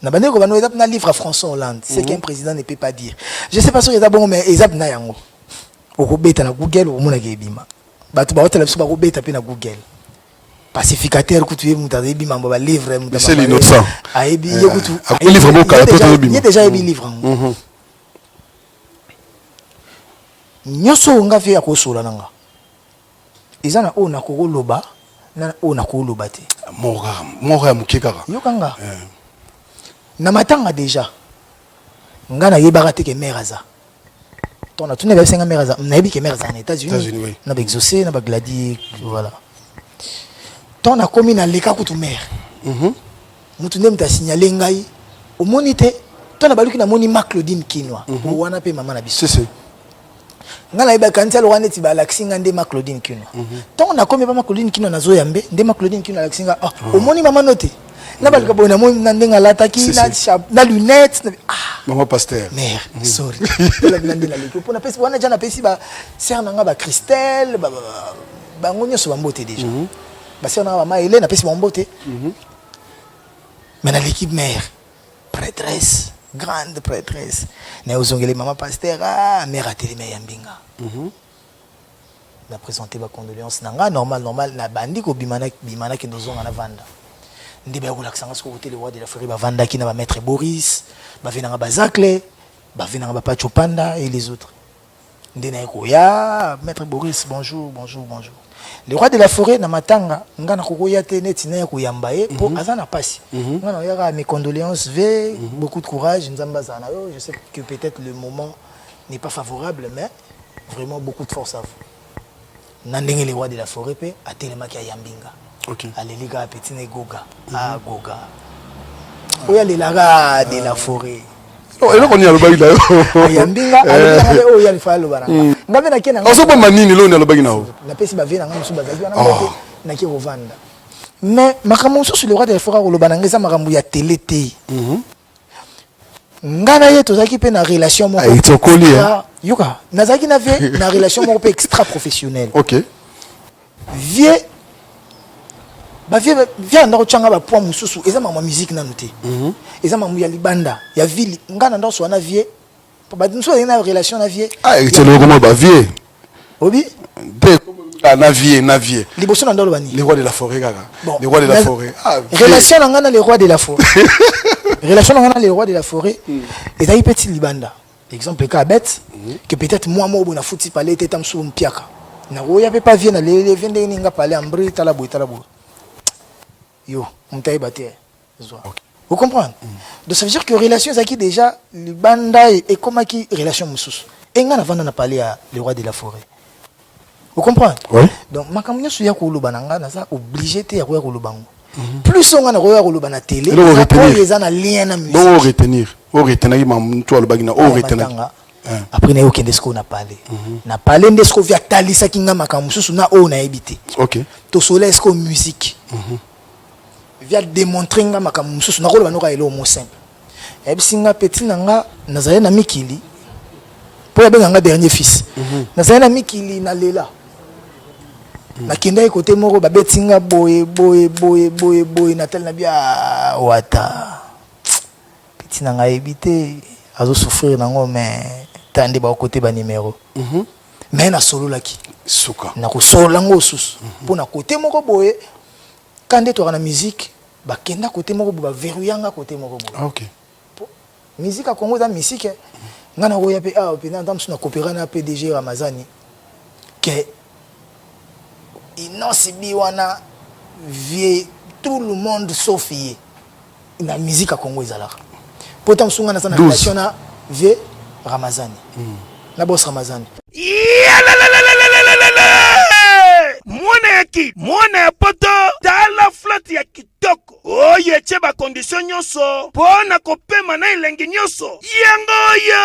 Na bande ko bano ezap na livre à François Hollande, c'est qu'un président ne peut pas dire. Je sais pas si ezap bon mais ezap na yango. Okobeta na Google omona ke bima. Batu ba hotela biso ba kobeta pe na Google. Pacificateur kutu ye muta ebi mambo ba livre muta. C'est l'innocent. Ayebi ye kutu. Un livre mo kala to bima. Il y a déjà ebi livre. Nyoso nga fe akosola nanga. Ezana o na ko loba na o na ko loba te. Mora mukekaka. Yokanga. Na matanga déjà. Nga na yebaka te ke mère aza. On a tourné vers 5 mères on a dit que mères en États-Unis oui. on a exaucé on a gladi voilà on a commis dans les cas où tout mère mutu ndem ta signaler ngai au monité on a baluki na moni ma Claudine Kinwa ou wana pe maman na biso c'est ngala iba kantia lo wana ti ba laxinga nde ma Claudine Kinwa on a commis pas ma Claudine Kinwa na zo yambe nde ma Claudine Kinwa laxinga au moni maman noté na balika bona mo ndenga lataki na lunettes maman pasteur mère sorry la blande la leko pour na pesi wana jana pesi ba sœur nanga ba Christelle ba ngonyo so bambote déjà ba sœur nanga mama Hélène na pesi bambote mais na l'équipe mère prêtresse grande prêtresse na ozongele maman pasteur mère a télé ya mbinga na présenter ba condoléances nanga normal na bandi ko bimana ki ndozonga na vanda ndebe ya kolakisanga siko côté le roi de la forêt bavandaki na ba maître Boris bavenanga bazakle bavenanga bapacho panda et les autres ndena ekoya maître Boris bonjour le roi de la forêt na matanga ngana kokoya te neti na koyamba ye po azana pasi ngana yaka mes condoléances beaucoup de courage nzamba zana yo je sais que peut-être le moment n'est pas favorable mais vraiment beaucoup de force à vous nandenge le roi de la forêt pe atelemaki ayambinga. OK. Aleliga petit goga. Goga. Oya lelaga de la forêt. Oh, et là on y a le bagui là. Yambinga aleliga oya le falo baranga. Ngabe na kena. Oso ba manini lo na le bagui na. Na pesi ba vena ngamu suba zaki wana mbote na ki rovanda. Mais makambo sur le roi de la forêt lo bananga za makambo ya télé té. Ngana ye tozaki pe na relation mo. Itokoli. Yoka, nazaki na ve na relation mo pe extra professionnelle. OK. Vie ba vie ndako changa ba poa mususu eza mama musique na noté eza mama ya libanda ya ville ngana ndo so na vie ba nso na relation na vie c'est le comment ba vie obi na vie liboso na ndolo bani le roi de la forêt kaka le roi de la forêt relation na ngana le roi de la forêt relation na ngana le roi de la forêt eza petit libanda exemple ka bête que peut-être moi mo na futi parler teta msu mpiaka na roya pe pas vie na le vende ninga parler ambri talabo yo mtaye baté vous comprenez donc ça veut dire que relation zaki déjà le banda et comment qui relation mususu enga na vanda na parler à le roi de la forêt vous comprenez oui donc makamnya su ya ko lubananga na ça obligé te ya ko lubango plus on a ko lubana télé ça na lien na musique bon retenir mam to lubagi na retenir après na okende sko na parler na parler ndesko via talisa kinga makamsusu na o na ebité OK to soleil sko musique via démontrer nga makambo mususu nakoloba noka elo mo simple ebisinga petit nanga nazali na mikili po yabenga nga dernier fils nazali na mikili na lela nakenda côté moko babetinga boye natel na bia wata petit nanga ebité azo souffrir nango mais tande ba côté ba numéro mais na solo laki suka na ko solo ngo susu po na côté moko boye quand tu as la musique ba kenda côté moko ba verrouillanga côté moko boye OK musique à Congo za musique ngana ko yape pe na ndam suna coopérer na PDG Ramazani que inosibi wana vie tout le monde sauf yé la musique à Congo ezalaka pourtant sunga na sana relation na vie Ramazani na boss Ramazani mwana ya poto tala floti ya kitoko oyo etie bakondisio nyonso mpo na kopema na elengi nyonso yango oyo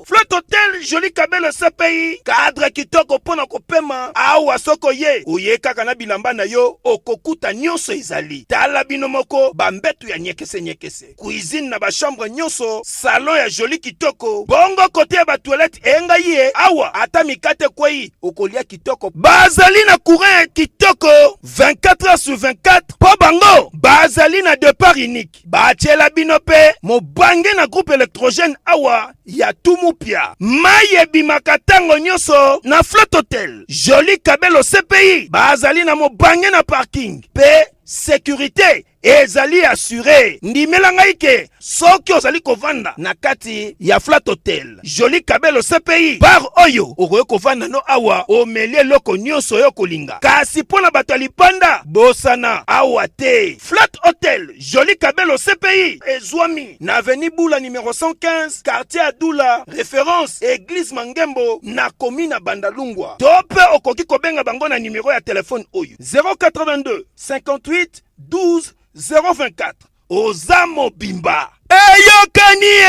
Flotte Hotel Joli Kabelo CPI cadre kitoko mpo na kopema awa soko ye oye kaka na bilamba na yo okokuta nyonso ezali tala bino moko bambetu ya nyekese cuisine na bachambre nyonso salon ya joli kitoko bongo kote ya batoilette enga ye awa ata mikate kwei okolia kitoko bazali na courant ya kitoko 24 heures sur 24 po bango bazali na départ unique batiela bino pe mobange na groupe électrogène awa ya tumupia maye bimaka tango nyonso na Flotte Hotel Joli Kabelo CPI bazali na mobange na parking pe sécurité ezali assuré ndimela ngai ke soki ozali kovanda na kati ya Flotte Hotel Joli Kabelo CPI bar oyo okoye kovanda no awa omelie loko nyonso yo kolinga kasi pona bato lipanda bosana awa te Flotte Hotel Joli Kabelo CPI ezwami na avenue Boula numéro 115 quartier Adoula référence église Mangembo na commune Bandalungwa tope okoki kobenga bango na numéro ya téléphone oyo 082 58 12 024 Ozamo Bimba Eyokanie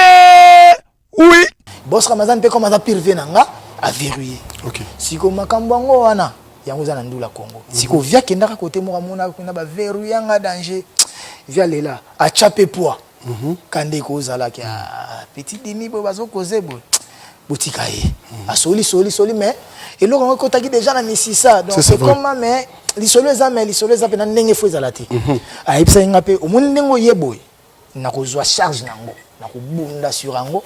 oui boss Ramazan pe comme ça pire nanga a verrouiller OK siko makambo ngo wana yango za na ndula Congo siko via kendaka côté mo amona kuna ba verrouiller nga danger via lela a chaper poids kande ko zala ki petit demi bo bazo causer bo botika ye a soli mais et là on kotaki déjà na misisa donc c'est comment mais lisolo eza pe na ndenge fo ezala te ayebisa nga pe omoni ndenge oyeboy na kozwa charge nango na kobunda sur ango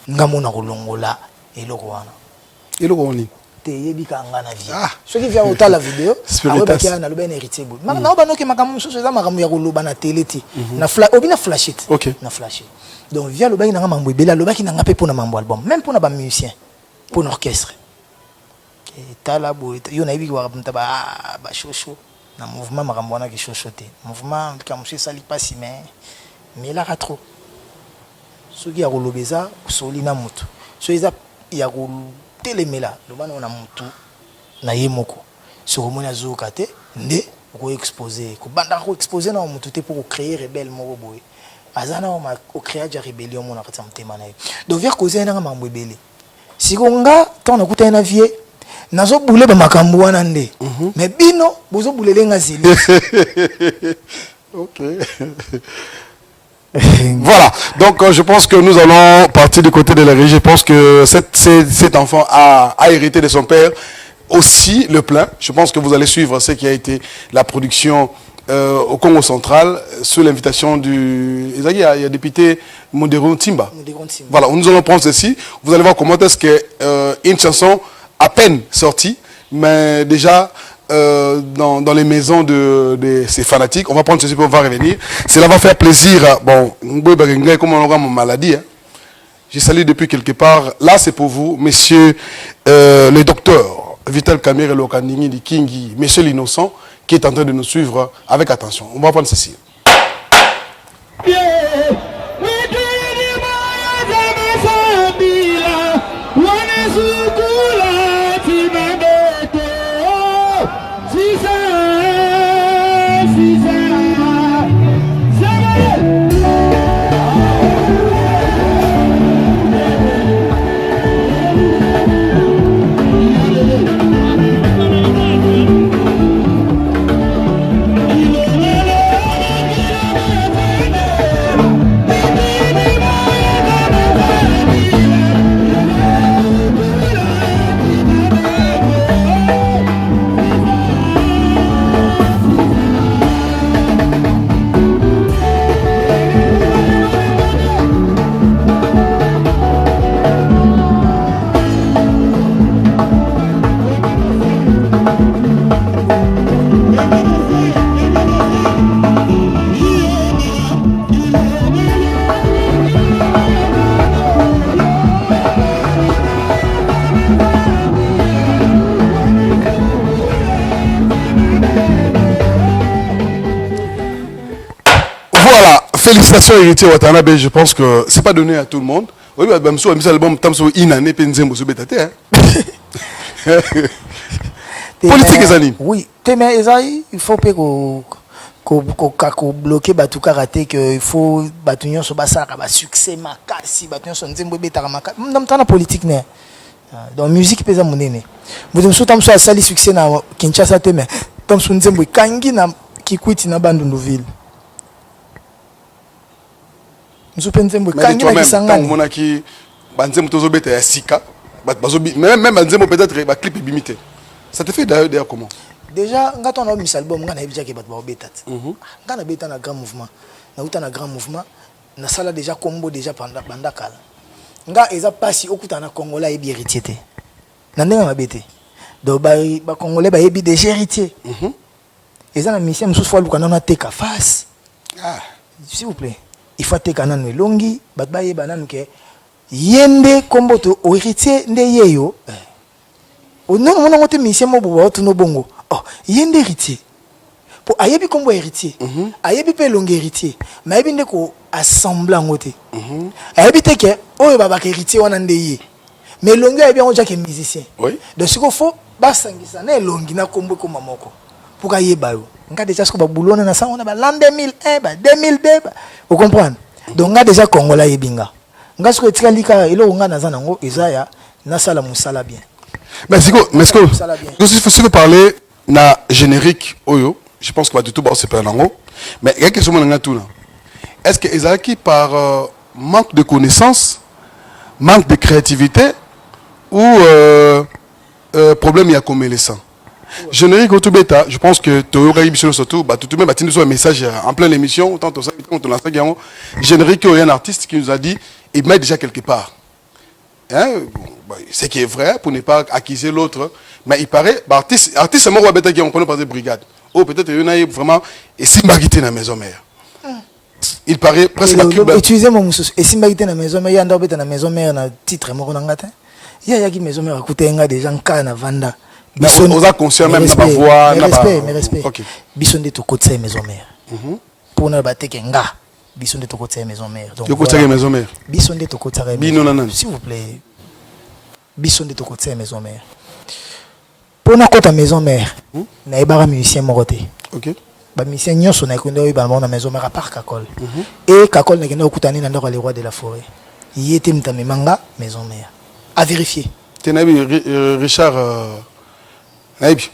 ngamo na kolongola eloko wana te yebika nga na vie soki via otala video awebaki na loba na héritier boy na obanoke makambo mususu eza makambo ya koloba na télé te na obina flashette na flashette donc via lobaki na nga mambo ebela lobaki na nga pe pona mambo album même pona ba musicien pona orchestre tala boy yo na yibi wa mta ba shosho na mouvement makambo wana ki shosho te mouvement comme si ça li pas mais là trop soki ya kolobeza soli na mutu so eza ya ko telemela lobana na mutu na yemoko so ko mona zuka te nde ko exposer ko banda ko exposer na mutu te pour créer rebelle moko boy azana o créer ja rébellion mona kata mtema na ye donc vers causer na mambo ebele sikonga tant na kuta na vie nazo boule ba makambo wana nde mais bino bozo boulele nga zili OK voilà, donc je pense que nous allons partir du côté de la régie. Je pense que cet enfant a hérité de son père aussi le plein. Je pense que vous allez suivre ce qui a été la production au Congo central sous l'invitation du... Il y a député Modéron Timba. Voilà, nous allons prendre ceci. Vous allez voir comment est-ce que une chanson à peine sortie, mais déjà... dans les maisons de ces fanatiques. On va prendre ceci pour on va revenir. Cela va faire plaisir. Bon, comme on aura mon maladie. Hein. Je salue depuis quelque part. Là, c'est pour vous, monsieur le docteur Vital Kamere Lokandingi di Kingi, monsieur l'innocent, qui est en train de nous suivre avec attention. On va prendre ceci. Félicitations héritier Watanabe, je pense que c'est pas donné à tout le monde. Oui, bah même si l'album Tamso Inane Penzembo Sobetate hein. Politique les amis. Oui, mais il faut pas qu'on bloquer batu karaté que il faut batunion sur basaka ba succès makasi batunion sur nzembo betara makasi ndamtana politique né. Dans musique pesa monene. Vous me souhaitez à sali succès na Kinshasa te mais tam sur nzembo kangi na kikwiti na Bandundu-ville. Nzembo kangi na kisangani. Monaki banzembo tozo beta ya sika. Même banzembo peut-être ba clip bimité. Ça te fait d'ailleurs comment? Déjà, quand on a mis l'album, on a déjà que battre bêta. Quand on a bêta na grand mouvement, na uta na grand mouvement, na sala déjà combo déjà pendant kala. Nga eza pasi okuta na Congolais ebi héritier te. Na ndenge na bêté. Donc ba Congolais ba ebi déjà héritier. Eza na mission mususu fois lukana na teka face. Ah, s'il vous plaît. Il faut teka na longi, bat ba yeba nanu ke yende combo to héritier nde yeyo. Non, on a monté mission mo tout no bongo. Oh, yende héritier. Pour ayebi combo héritier. Ayebi pe long héritier. Mais ayebi ndeko assemblant ngote. Ayebi te ke oh baba héritier wana ndeye. Mais longi ayebi on que musicien. Oui. Donc ce qu'il faut basangisa na longi na combo ko mamoko. Pour ayeba yo. Nga déjà ce ko ba boulona na ça on a ba l'an 2001 ba 2002 ba. Vous comprenez? Donc nga déjà Congolais yebinga. Nga ce ko tika lika elo nga na zanango ezaya na sala musala bien. Mais si vous parlez na générique oyo, je pense que va tout c'est pas lango. Mais il y a quelque chose dans tout là. Est-ce que Ezaki par manque de connaissances, manque de créativité ou problème il y a comme les sangs? Générique au tout bêta, je pense que tu aurais eu surtout bah tout même un message en pleine émission tant ça on l'a générique il y a un artiste qui nous a dit il met déjà quelque part. Hein, ce qui est vrai pour ne pas accuser l'autre, mais il paraît artiste c'est moi qui on connaît par des brigades. Oh peut-être il y en a vraiment et Simbagité dans la maison mère. Il paraît presque utiliser mon mususu et Simbagité dans la maison mère, il y a un dans la maison mère na titre mo ngata. Il y a qui maison mère à côté nga des gens kana vanda. On a conscient même ma voix, mais respect. OK. Bison de to côté maison mère. Pour na bateke nga. Bison de to côté maison mère. Donc côté maison mère. Bison de to côté s'il vous plaît. Bison de to côté maison mère. Pour na côté maison mère, na ebara musicien moroté. OK. Ba musicien nyonso na kondo ba na maison mère à part Kakol. Et Kakol na kenda okutani na ndoko les rois de la forêt. Yete mtame manga maison mère. À vérifier. Tenabi Richard Naïbi,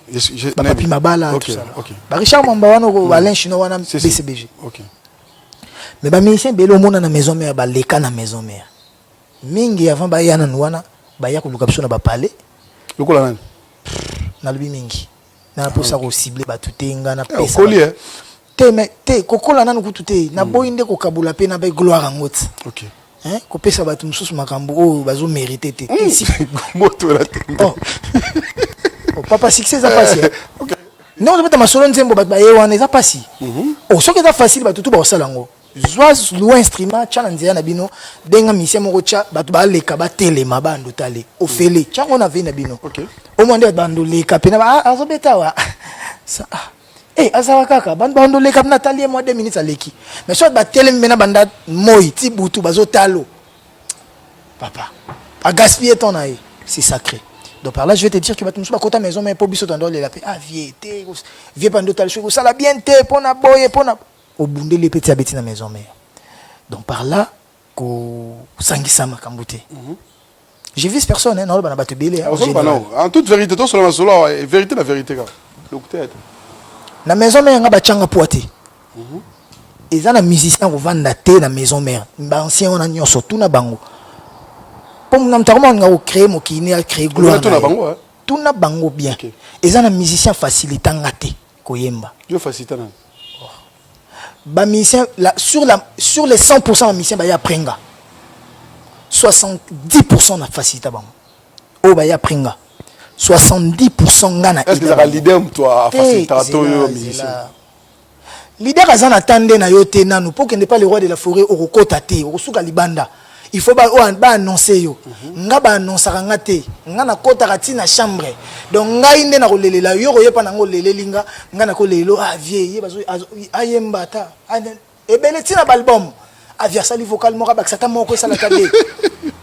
Papi Mabala tout ça. Ba Richard Mambawano ko Alain Chino wana BCBG. OK. Mais ba musicien belo mona na maison mère ba leka na maison mère. Mingi avant ba yana nwana ba ya kuluka biso na ba palais. Lokola nani? Na lubi mingi. Na posa ko cibler ba tutenga na pesa. Te mais te kokola nanu kututé na boyinde ko kabula pe na ba gloire ngoti. OK. Hein ko pesa ba tumsusu makambo o bazo mériter te. Si moto la tête. Oh papa succès ça passe. OK. Non, je ma solo nzembo ba yewana ça passe. Oh ce qui est facile ba tutu ba salango. Zoaz loin instrument tcha nzia na bino denga mission moko tcha batu ba leka ba telema bando tale ofele tcha on avait na bino. OK. Au monde bando leka pena ba azobeta wa. Ça azawa kaka bando leka na tali mo 2 minutes aleki. Mais soit ba telema mena banda moi ti butu bazo talo. Papa a gaspiller ton aïe, c'est sacré. Donc par là je vais te dire que tu me kota maison mais pour biso tando le la paix. Ah vieux bando talo chose ça la bien te pona boye pona au bunde les petits abeti na maison mère. Donc par là ko sangisa makambote. J'ai vu personne non bana batu belé en toute vérité toi seulement solo vérité la vérité ka. Docteur na maison mère nga bachanga poité. Eza na musicien ko vanda te na maison mère. Ba ancien on a nyonso tout na bango. Comme na mtaroma nga ko créer mo kini a créer gloire. Tout na bango hein. Tout na bango bien. Eza na musicien facilitant te ko yemba. Yo facilitant. Ba musicien sur les 100% musicien ba ya prenga 70% na facilité bango o ba ya prenga 70% ngana est-ce que la leader toi facilitateur yo musicien leader azana tande na yo te nanu pour que ne pas le roi de la forêt au kota te au suka libanda il faut ba annoncer yo nga ba annoncer nga te nga na kota kati na chambre donc nga inde na kolelela yo ko yepa na ngolelelinga nga na kolelo vieille bazo ayemba ta Et ben les album aviasali vocal mora baksata moko ça la tade.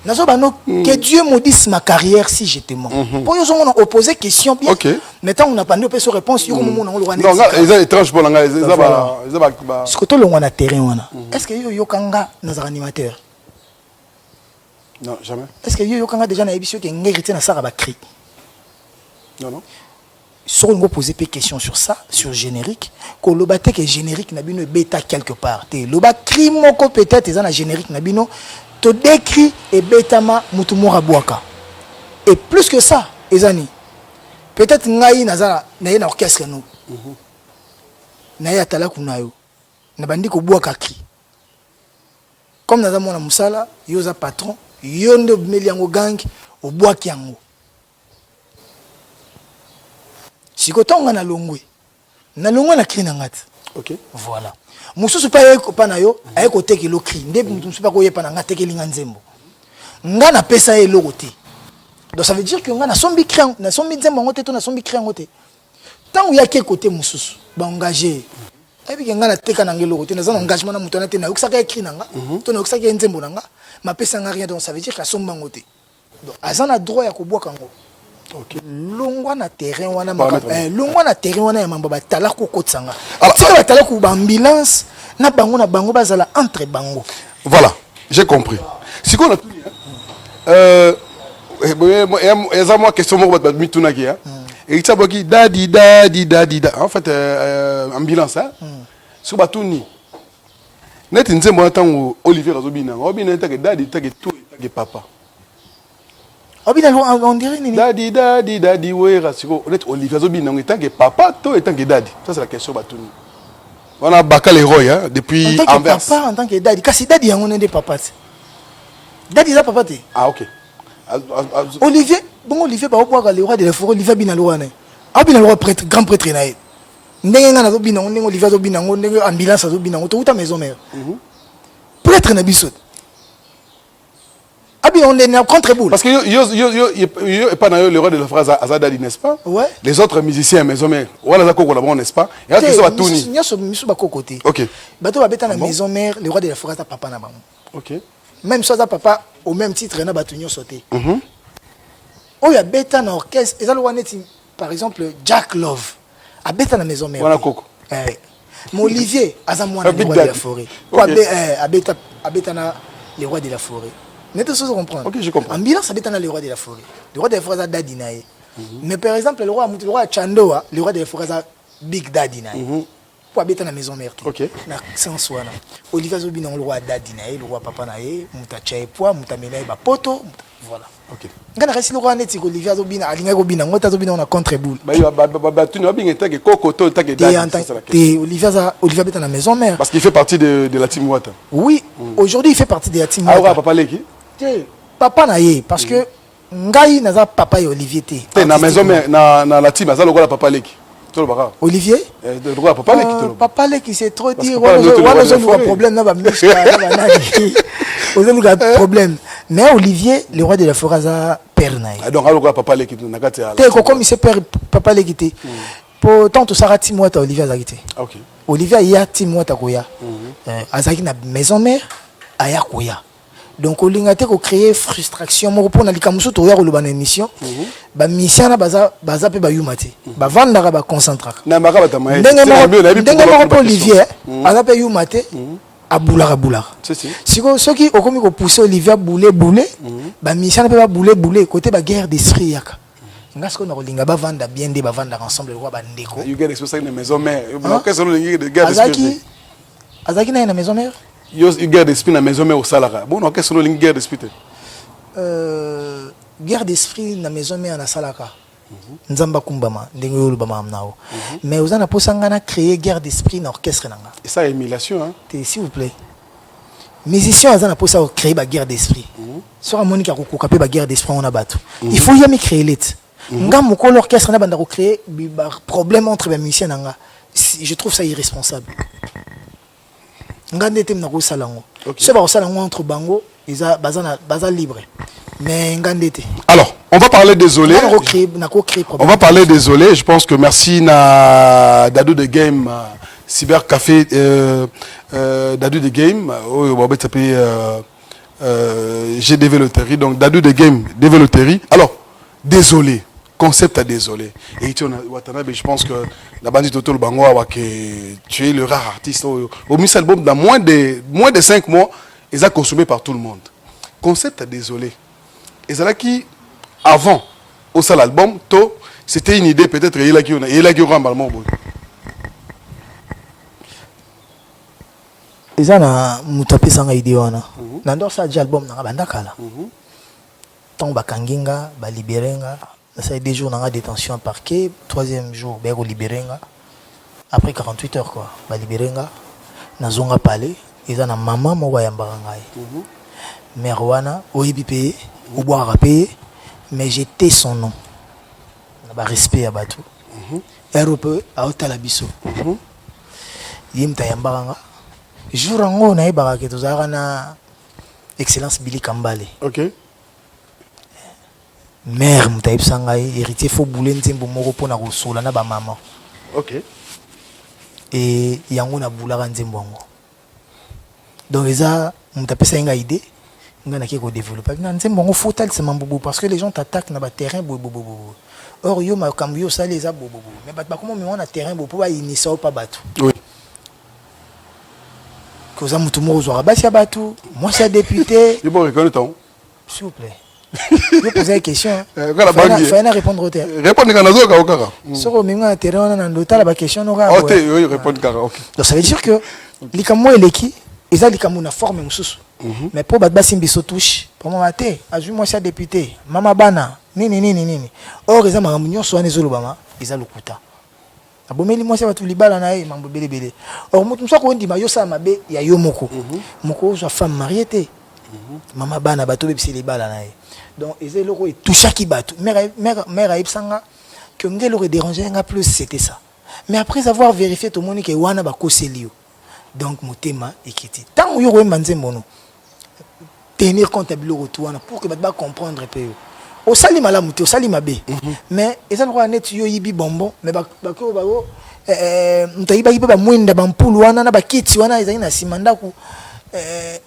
Nazo bano que Dieu maudisse ma carrière si j'étais mort. Pour yo on a opposé question bien. Maintenant on a pas de réponse yo moment on le non ils est étrange pour nga ils ba ce que to longa na terrain wana. Est-ce que yo kanga na animateur? Non, jamais. Est-ce que yo kanga déjà na émission que ngérité na sara ba cri? Non. Si on poser des questions sur ça, sur générique, que le bâtiment que générique n'a bino bêta quelque part. Le bâtiment peut-être est dans la générique n'a bino te décrit et bêta ma mutumora boaka. Et plus que ça, ezani. Peut-être ngai nazara na orchestre nous. Na ya tala kunayo. Na bandi ko boaka cri. Comme naza mona musala, yoza patron, yondo meliango gang au boaki yango. Si kotonga na longwe na cri na ngati. OK. Voilà. Mususu pa yeko pa na yo, ayeko teke lo cri. Nde mususu pa ko yepa na ngati teke linga nzembo. Nga na pesa ye lokote. Donc ça veut dire que nga na sombi cri, na sombi nzembo ngote to na sombi cri ngote. Tant où ya ke côté mususu, ba engagé. Et puis nga na teka na ngelo côté, na zan engagement na muto na te na yoksaka écrit nanga, to na yoksaka nzembo nanga, ma pesa nga rien donc ça veut dire que somba ngote. Donc azana droit ya ko bwa kango. OK. Longwa na terrain wana longwa na terrain wana ya mambo batala ko kotsanga. Tika batala ko ambulance na bango bazala entre bango. Voilà, j'ai compris. Si qu'on a tout eza moi question mo bat mituna ki et ça boki dadi en fait ambulance hein. Sur batuni. Net nzembo ntango Olivier Razobina. Obina take dadi take tout take papa. On dirait nini? Daddy, ouais, rasiko. Honnête, Olivier Zobina, en tant que papa, toi, en tant que daddy. Ça, c'est la question, Batouni. On a Bakal Leroy, hein, depuis Anvers. En tant que Anvers. papa, en tant que daddy. Kasi daddy, on est des papas. Daddy, ça papa, Ah, ok. Olivier, Olivier, bah, on le roi de la forêt, Olivier Binalouane. Ah, Binaloua, prêtre, grand prêtre, naïe. N'enga Zobina, on est Olivier Zobina, on est ambulance Zobina, on est maison mère. Prêtre Nabisot. Ah bien, on est contre boule. Parce que yo pas le roi de la phrase Azadadi, n'est-ce pas? Ouais. Les autres musiciens, maison mère, voilà ça qu'on là, n'est-ce pas? Et là, qui sont à Touni. Il y a ce côté. Ok. Bateau va bêter la maison mère, le roi de la phrase à papa n'a pas. Ok. Même soit à papa, au même titre, n'a pas tout sauté. Oh, il y a bêta dans l'orchestre. Et ça, par exemple, Jack Love. A bêta dans la maison mère. Voilà Coco. Mon Olivier, Azamouana, le roi de la forêt. A bêta dans le roi de la forêt. Mais tout ça, je comprends. Ok, je comprends. Ambulance, ça dépend le roi de la forêt. Le roi de la forêt, c'est Daddy Nae. Mais par exemple, le roi Chandoa, le roi de la forêt, c'est Big Daddy Nae. Pour habiter dans la maison mère. Ok. Na sens wana. Olivier Zobina, le roi Daddy Nae, le roi Papa Nae, Mouta Tchaepoi, Mouta Menae, Poto. Voilà. Ok. Quand on reste le roi Neti, Olivier Zobina, Alinga Zobina, Mouta Zobina, on a contre-boule. Bah, tu n'as pas bien été Coco, tu as été Daddy. Olivier habite dans la maison mère. Parce qu'il fait partie de la team Wata. Oui, aujourd'hui, il fait partie de la team Wata. Wata. Ah, Papa Leki? Papa Nae, parce que ngai naza papa et Olivier té. Na maison mais na la team aza lokola papa Leki. To baka. Olivier? De lokola papa Leki to. Papa Leki c'est trop dire on a problème na ba mishka na nani. On a problème. Mais Olivier, le roi de la forêt a père Nae. Donc lokola papa Leki na kati ala. Té comme il se père papa Leki té. Pourtant tout ça rati moi ta Olivier azakité. OK. Olivier ya ti moi ta koya. Azaki na maison mère aya koya. Donc, on a créé frustration. Mon repos na likamuso to ya ko lobana émission. Ba mission na baza pe ba yumate. Ba vanda ba concentra. Na maka batama. Ndenge mo Olivier, ala pe yumate abula. Siko soki okomi ko pousser Olivier bouler. Ba mission na pe ba bouler côté ba guerre d'esprit yaka. Ngasko na kolinga ba vanda bien de ba vanda ensemble roi ba ndeko. You get exposé na maison mère. Qu'est-ce que de guerre d'esprit? Azaki na maison mère. You guerre d'esprit na maison mais au salaire. Bon, qu'est-ce que c'est une guerre d'esprit? Guerre d'esprit na maison mais na salaka. Nzamba kumbama ndenge yo lubama amnao. Mais vous avez posanga na créer guerre d'esprit na orchestre nanga. Et ça émulation hein. S'il vous plaît. Musiciens azana posa créer ba guerre d'esprit. Sur Monica ko kapé ba guerre d'esprit on a battu. Il faut y me créer l'et. Nga moko l'orchestre na banda ko créer ba problème entre les musiciens nanga. Je trouve ça irresponsable. Ngandete na rosalango. Ce rosalango entre bango, ils a baza libre. Mais ngandete. Alors, on va parler désolé. On va parler désolé. Je pense que merci na Dadou de Game cybercafé Dadu de Game, GDV Loterie, donc Dadu de Game, DV Loterie. Alors, désolé, concept à désolé. Et Watanabe, je pense que la bandit Toto Bangoa, tu es le rare artiste. Au mis album, dans moins de 5 mois, ils ont consommé par tout le monde. Concept à désolé. Et c'est là qui, avant, au seul album, c'était une idée, peut-être, il y a qui aura un ballon. eza na mutu apesanga idée wana nandorsa aji album nanga bandakala ntango bakangi nga balibere nga nasali 2 jours nanga détention à parquet 3e jour bakolibere nga après 48 heures quoi balibere nga nazonga palais eza na mama moko ayambaka ngai mère wana oyebi mpe obwaka mpe mais j'étais son nom na barespect ya bato ero mpe aotala biso ye mutu ayambaka nga jour yango nayebaka ke tozalaka na excellence Billy Kambale. Ok. Mère mutu ayebisa ngai héritier fo bule nzembo moko mpona kosola na bamama. Ok. E yango nabulaka nzembo yango. Donc eza mutu apesa ngai idée ngai nake kodévelopper na nzembo yango fo otalisama mbubu parce que les gens t'attaquent na baterrain bobobobo. Or yo makambo yo osali eza bobobo mais bato bakoma omema na terrain bo mpo bayinisa o pa bato. Oui. Koza mutu moko ozwaka basi ya bato moi c'est député. Je peux reconnaître ton. S'il vous plaît. Je pose une question. Quand la banque Il faut répondre au terrain. Répondre quand on a kaka. Sur le même terrain on a un la question on a. Oui, répondre kaka. OK. Donc ça veut dire que likamo eleki eza likamo na forme mususu. Mais pour battre simbiso touche pour moi maté azui moi c'est député mama bana nini. Or eza mamunyo so anezo lobama eza lokuta. Abomeli moi c'est batu libala na ye mambo belebele. Or mutu mso ko ndima yo sa mabe ya yo moko. Moko zo femme mariée té. Mama bana bato bebisi libala na ye. Donc eza loko et tout chaque bato. Mère aibsanga que ngelo re déranger nga plus c'était ça. Mais après avoir vérifié tout le monde que wana ba koselio. Donc motema ekiti. Tant yo ko manzembo no. Tenir compte de retour pour que bato comprendre peu. Au sali malamu te au sali mabe. Mais eza loko net yo yibi bonbon mais ba ko ba go mutayiba yiba ba mwenda ba mpulu wana na ba kiti wana eza ina simanda ku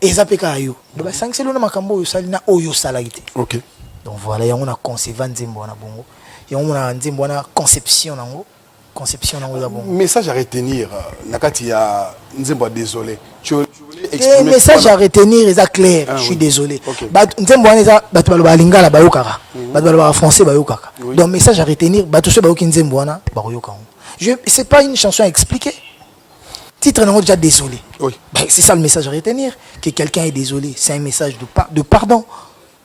ezapeka yo donc sanction na makambo yo sali na oyo salagite. OK. Donc voilà yango na concevoir nzembo na bongo yango na nzembo na conception nango za bongo message à retenir nakati ya nzembo désolé tu voulais exprimer message à retenir est clair. Je suis désolé nzembo wana eza bato baloba lingala bayokaka bato baloba français bayokaka donc message à retenir bato so bayoki nzembo wana bayoka c'est pas une chanson à expliquer. Titre non déjà désolé. Oui. C'est ça le message à retenir, que quelqu'un est désolé. C'est un message de pardon.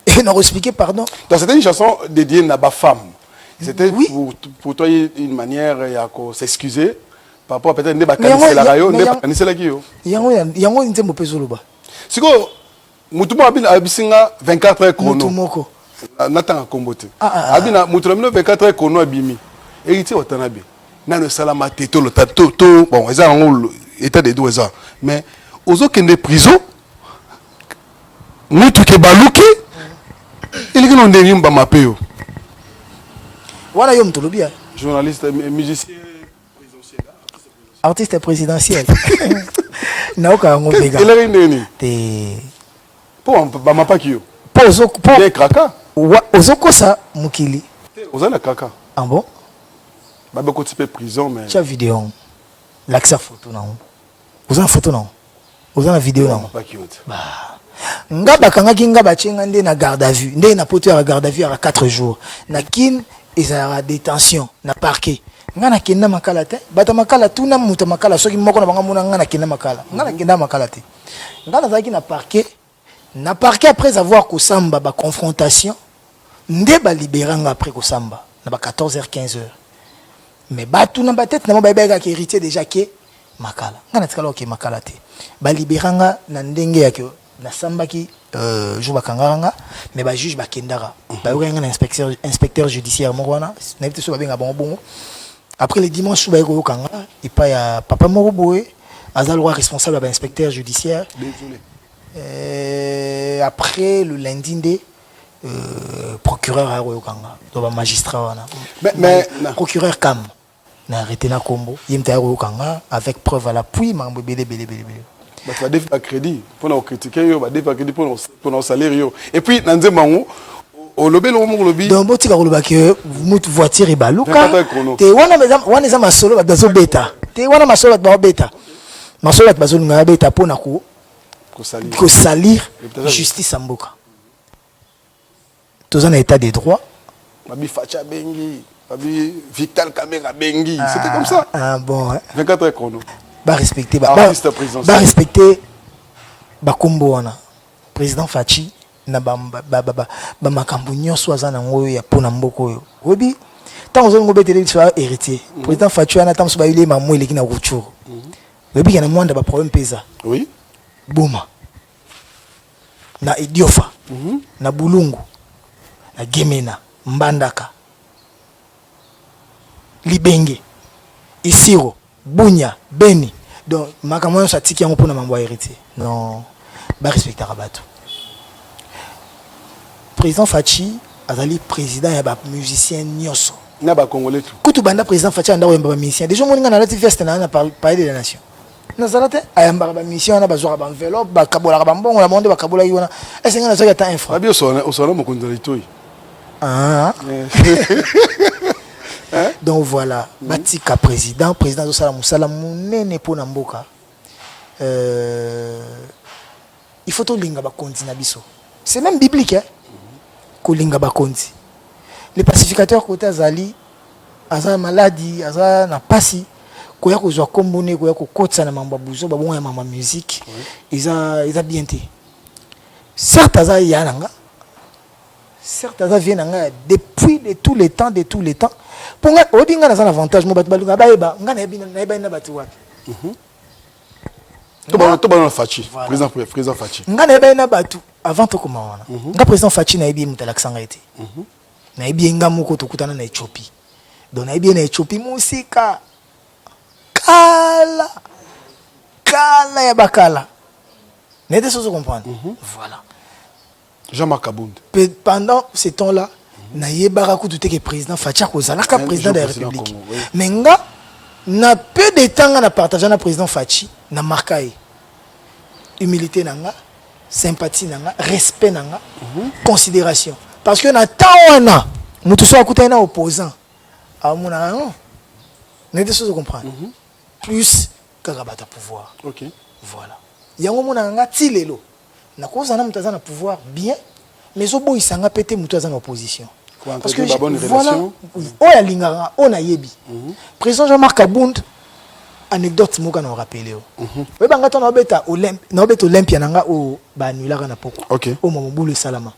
Et non expliquer pardon. Donc c'était une chanson dédiée à ma femme. C'était pour toi une manière de s'excuser par rapport à peut-être ne pas cancer la rayon, ne pas cancer la guillot. Yango nzembo pezoloba. Siko mutumo abisinga 24 heures chrono. Mutumoko. Natanga kombote. Abina mutumo 24 heures chrono abimi. Héritier Watanabe. Nano salama teto le tato bon eza ngolo état de deux ans mais aux autres de prison mutu ke baluki il que non ndeni mba mapeo voilà yo mtolobi journaliste musicien artiste présidentiel naoka ngo bega il est ndeni te pour ba mapaki yo pour des kraka ozoko sa mukili ozana kaka ah bon babe ko type prison mais tu as vidéo l'accès photo non vous en photo non vous en vidéo non bah nga bakanga kinga bachenga nde na garde à vue nde na poto ya garde à vue à 4 jours na kin ezara détention na parquet nga na kenda makala te bata makala tuna muta makala soki moko na banga mona nga na kenda makala nga na kenda makala te nga na zaki na parquet après avoir kosamba ba confrontation nde ba libéranga après kosamba na ba 14h 15h. Mais batou na tête na mobile qui héritier déjà qui makala ngana tikala ok makala te ba libéranga na ndenge ya ke na sambaki jour bakanganga mais ba juge bakendara ba nga na inspecteur judiciaire mokwana na vite so ba benga bongo après les dimanches ba ko kanga et pas ya papa moko boye azal roi responsable ba inspecteur judiciaire après le lundi ndé procureur a kanga do ba magistrat wana mais procureur Cam na arrêté na combo yemta yako kanga avec preuve à l'appui mambo belé. Bah tu vas défaire crédit pour nous critiquer yo, bah défaire crédit pour nos salaires yo. Et puis dans un moment au lobby le lobby. Donc bon tu ka koloba que voiture et baluka. Te wana za masolo ba dazo beta. Te wana masolo ba beta. Masolo ba zo nga beta pona ko salir justice amboka. Tous en état de droit. Babi Facha Bengi, Babi Vital Kamera Bengi, c'était comme ça. Ah bon. 24 heures chrono. Ba respecter ba respecter ba kombo wana. Président Fachi na ba makambo nyonso aza na ngoyo ya pona mboko yo. Obi tant ozo ngobetele soit héritier. Président Fachi ana tam so ba yule mamwe leki na rupture. Obi kana mwanda ba problème pesa. Oui. Boma. Na Idiofa. Na Bulungu. Na Gemena, Mbandaka, Libenge, Isiro, Bunya, Beni. Donc, makamwa sa tiki yango pona mambo héritier. Non, ba respecter Rabato. Président Fachi azali président ya ba musicien nyoso. Na ba congolais tout. Kutu banda président Fachi anda ba musicien. Déjà moninga na lati veste na parler de la nation. Nazalate ayamba ba mission na bazwa ba enveloppe ba kabola ba mbongo na monde ba kabola yona. Esenga na zoka ta info. Abi osona mo konzalitoyi. Ah. Donc voilà, Batika président de Salam Moussala Mounene pour Namboka. Il faut tout linga bakonzi na biso. C'est même biblique hein. Ko linga bakonzi. Les pacificateurs côté Azali, Aza maladie, Aza na pasi, koya ko zo kombone koya ko kotsa na mamba buzo ba bon ya mama musique. Ils a bien été. Certes Aza yananga. Certes, ça vient depuis de tous les temps. Pour nga, on dit nga na avantage mo batu balunga baeba, nga na eba na batu wapi. To ba Fachi, président Fachi. Nga na eba na batu avant to koma wana. Nga président Fachi na ebi mutalakisanga ete. Na ebi nga moko to kutana na Ethiopie. Donc na ebi na Ethiopie musika. Kala ya bakala. N'était pas comprendre. Voilà. Jean-Marc Abound. Pendant ce temps-là, Naïebara Koutou que président Facha Kozalaka président de la République. Mais na peu de temps na partagé na président Fachi na marqué humilité nanga, sympathie nanga, respect nanga, considération. Parce que na tawana, nous tous sommes à opposant. À mon non. N'était pas comprendre. Plus Kagabata pouvoir. OK. Voilà. Yango monanga tilelo. Na cause na mutaza na pouvoir bien mais obo isanga pété mutaza na opposition parce que voilà oya lingara ona yebi président Jean-Marc Abound anecdote moka na rappeler we banga to na beta Olympia nanga o ba annulaka na poko o momobulu salama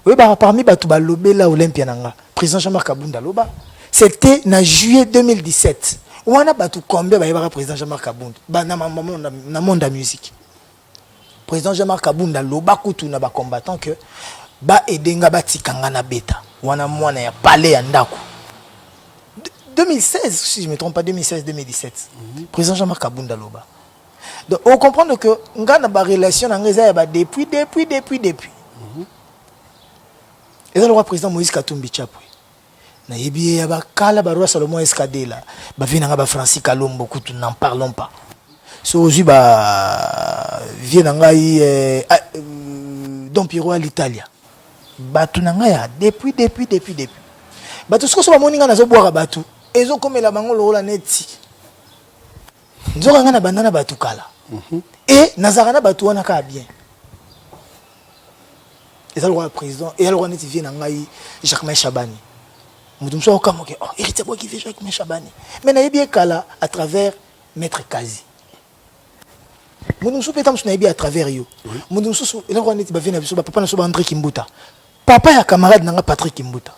we ba parmi batu ba lobela Olympia nanga président Jean-Marc Abound aloba c'était na juillet 2017 wana batu combien ba yeba président Jean-Marc Abound ba na monde de musique. Président Jean-Marc Abound loba kutu na ba combattant que ba edenga batikanga na beta wana mwana ya palais ya ndako 2016 si je me trompe pas 2016-2017 président Jean-Marc Abound loba. Donc on comprend que nga na ba relation na ngeza ya ba depuis et le roi président Moïse Katumbi Chapwe na yebi ya ba kala ba roi Salomon Escadela ba vina ba Francis Kalombo kutu n'en parlons pas. So aujourd'hui vient ngai Don Piero à l'Italie. Batu nanga depuis. Batu ce que so moninga na zo boire batu. Ezo comme la bango lo la neti. Nzoka ngana bandana batu kala. Et nazarana batu wana ka bien. Et ça le roi président et le roi neti vient ngai Jacques Chabani. Mutumso kama ke héritier boy qui fait Jacques Chabani. Mais na yebi kala à travers Maître Kazi. Mounoussou pétam na à travers yo. Mounoussou et là on est bavena biso papa na so André Kimbuta. Papa ya camarade nanga Patrick Kimbuta.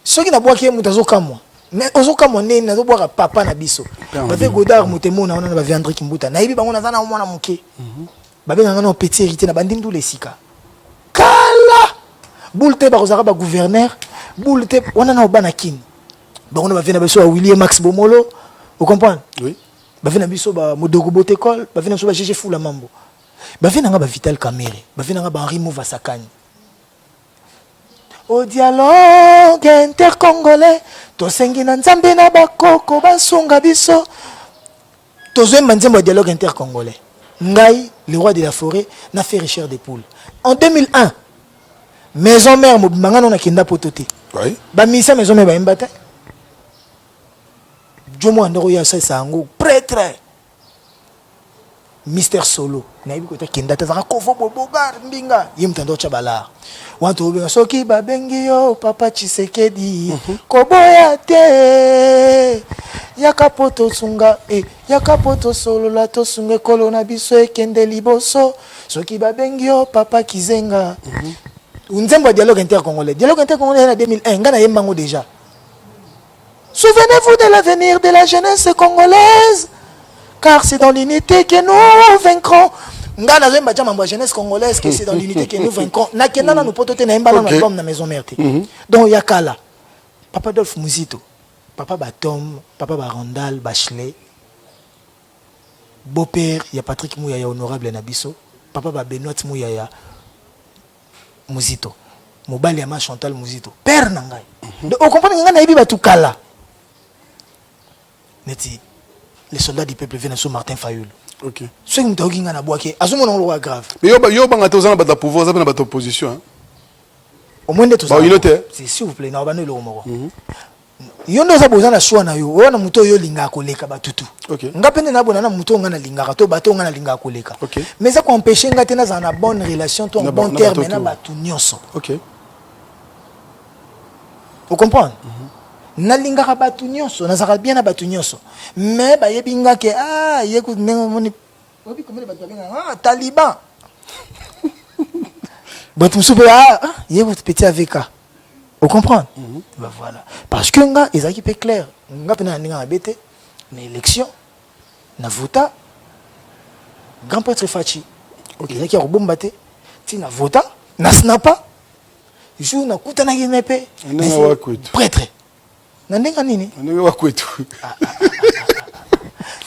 Ceux qui na bois qui mutazo kamwa. Mais ozoka moné na zo boire papa na biso. Bave Godard mutemo na ona bave André Kimbuta. Na yebi bango na zana mwana muke. Babe nganga na petit héritier na bandindu lesika. Kala. Boulte ba rozara ba gouverneur, boulte ona na obana kin. Bango na bavena biso William Max Bomolo. Vous comprenez? Oui. Bavena biso ba Modogo Botekol, bavena biso ba GG Fula Mambo. Bavena nga ba Vital Kamere, bavena nga ba Henri Mouva Sakani. au dialogue intercongolais tosengi na nzambe na bakoko basunga biso tozwemba nzembo ya dialogue intercongolais ngai le roi de la forêt n'a fait Richard des Poules en 2001 maison mère mobimanga non nakenda poto te Oui. ba misa maison mère ba embata jomo andoro ya sa sango prêtre Mister Solo na ibi kota kenda ta zaka kofo bobogar mbinga yimtando cha bala wantu obenga soki babengi yo papa Tshisekedi koboya te yakapoto sunga yakapoto solo la to sunga kolo na biso ekende liboso soki babengi yo papa Kizenga nzembo dialogue intercongolais na 2001 ngana yembango déjà. Souvenez-vous de l'avenir de la jeunesse congolaise, car c'est dans l'unité que nous vaincrons. Nga na zemba jama jeunesse congolaise que c'est dans l'unité que nous vaincrons. Na kenda na nous potote na emba na album na maison mère. Donc yakala. Papa Dolph Muzito, papa Batom, papa Barandal, Bachelet. Beau-père, il y a Patrick Mouyaya honorable Nabiso, papa ba Benoît Mouyaya Muzito. Mobali ama Chantal Muzito. Père nangai. Donc on comprend nga na yebi batukala. Neti les soldats du peuple viennent sur Martin Fayoul. OK. Ceux qui m'ont dit ngana boaké, azumo na loi grave. Mais yo banga tozana ba pouvoir za na ba opposition hein. Au moins de tout ça. C'est s'il vous plaît, na ba no lo moko. Yo ndo za bozana shwa na yo, wana muto yo linga koleka batutu. OK. Ngapende na bona na muto ngana linga to bato ngana linga koleka. OK. Mais ça ko empêcher ngate na za na bonne relation to en bon terme na batu nyonso. OK. Vous comprenez? Nalingaka batu nyonso, nazaka bien na batu nyonso. Mais ba yebinga ke yeku moni obi komele batu benga Taliban. Batu soupe yeku petit AVK. Vous comprenez? Ben voilà. Parce que nga ezaki pe clair. Nga pena ninga bete na élection na vota grand prêtre Fachi. OK. Ezaki robomba te. Ti na vota na snapa. Jour na kutana ginepe. Prêtre. Nandenga nini? Nandenga wakwetu.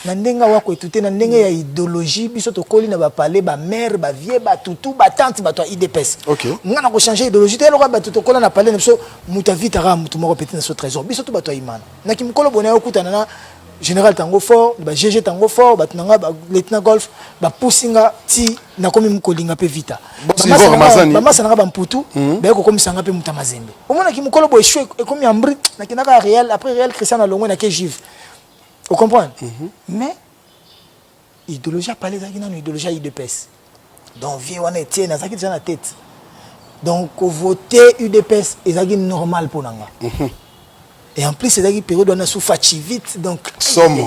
Nandenga wakwetu te nandenga ya idéologie biso to koli na ba parler ba mère ba vieux ba tutu ba tante ba to IDPS. OK. Ngana ko changer idéologie te lokwa ba tutu kola na parler na biso muta vita ra mutu moko petit na so trésor biso to ba to imana. Na kimkolo bona okutana na général tango fort ba GG tango fort ba tunanga ba lieutenant golf ba pusinga ti na komi mukolinga pe vita. Ba masa na ba mputu ba ko komisanga pe mutamazembe. Omona kimkolo bo échoué komi ambri na kinaka réel après réel Christian na longo na ke juif. Vous comprenez? Mais idéologie a parlé d'agina une idéologie UDPS. Donc vie on était na zaki na tête. Donc voter UDPS est normal pour nanga. Et en plus c'est une période où on a souffert vite donc somme.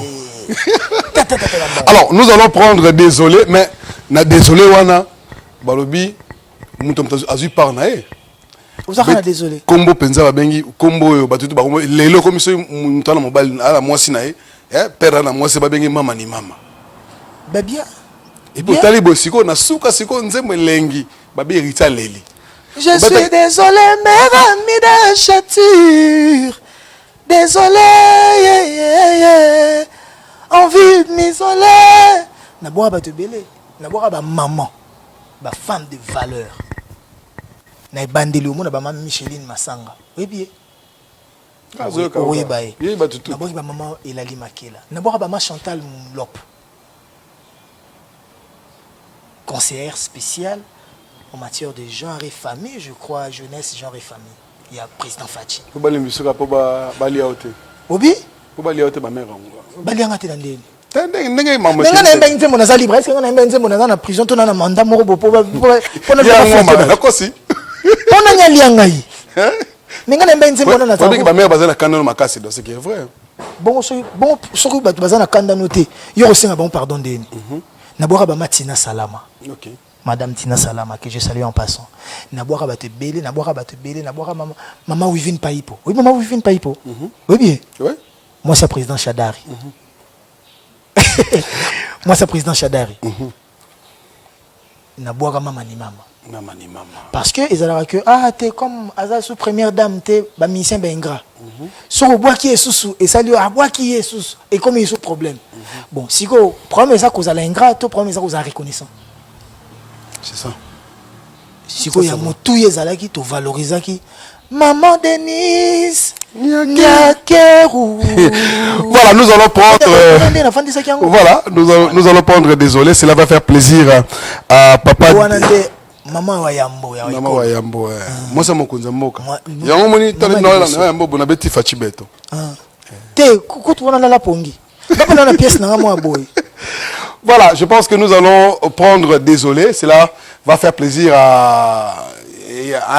Alors nous allons prendre désolé mais na désolé wana balobi mutom azu parnae. Vous avez désolé. Combo penza ba bengi combo yo batutu ba combo lelo comme so mutana mobile ala mwasi na ye père na mwasi ba bengi mama ni mama. Ba bien. Et pour talibo siko na suka siko nzembo lengi ba bi rita leli. Je suis désolé mes amis de châture. Désolé, envie de m'isoler. N'abora ba te belé, n'abora ba maman, ba femme de valeur. Na bandeli au monde ba maman Micheline Masanga. Oui bien. Oui ba. N'abora ba maman Elali Makela. N'abora ba maman Chantal Lop. Conseillère spéciale en matière de genre et famille, je crois, jeunesse, genre et famille. Il y a président Fachi. Pour bali misura pour bali aote. Obi? Pour bali aote ba mère. Bali angate na ndeni. Ndenge maman. Ndenge na mba nzembo na za libre, est-ce que na mba nzembo na prison to na mandat moko bo na na kosi. On a nya ngai. Ndenge na mba nzembo na za. Ba mère bazana kanda no makasi donc c'est qui est vrai. Bon soko ba bazana kanda noté. Yo resenga bon pardon ndeni. Na boka ba Matina Salama. OK. Madame Tina Salama, que je salue en passant. Naboira Bate Bélé, Naboira Maman Wivine Paipo. Oui, Maman Wivine Paipo. Oui, bien. Oui. Moi, c'est président Chadari. Moi, c'est président Chadari. Naboira Maman ni Mama. Maman ni Mama. Parce que ils allaient que t'es comme Aza sous première dame, t'es ba misien ben ingrat. Sur le bois qui est sous et ça lui a bois qui est sous et comme il y a problème. Bon, si vous prenez ça que vous allez ingrat, tout prenez ça que vous allez reconnaissant. C'est ça. Si vous avez tout ezalaki to valorisaki Maman Denise Nyakeru. Voilà, nous allons prendre. Voilà, nous allons prendre. Désolé, cela va faire plaisir à papa. Maman Wayambo. Maman Wayambo. Moi, c'est mon cousin Moka. Il y a un moment où tu as un bon appétit Fachibeto. Te, coucou, on a la pongi. Voilà, je pense que nous allons prendre. Désolé, cela va faire plaisir à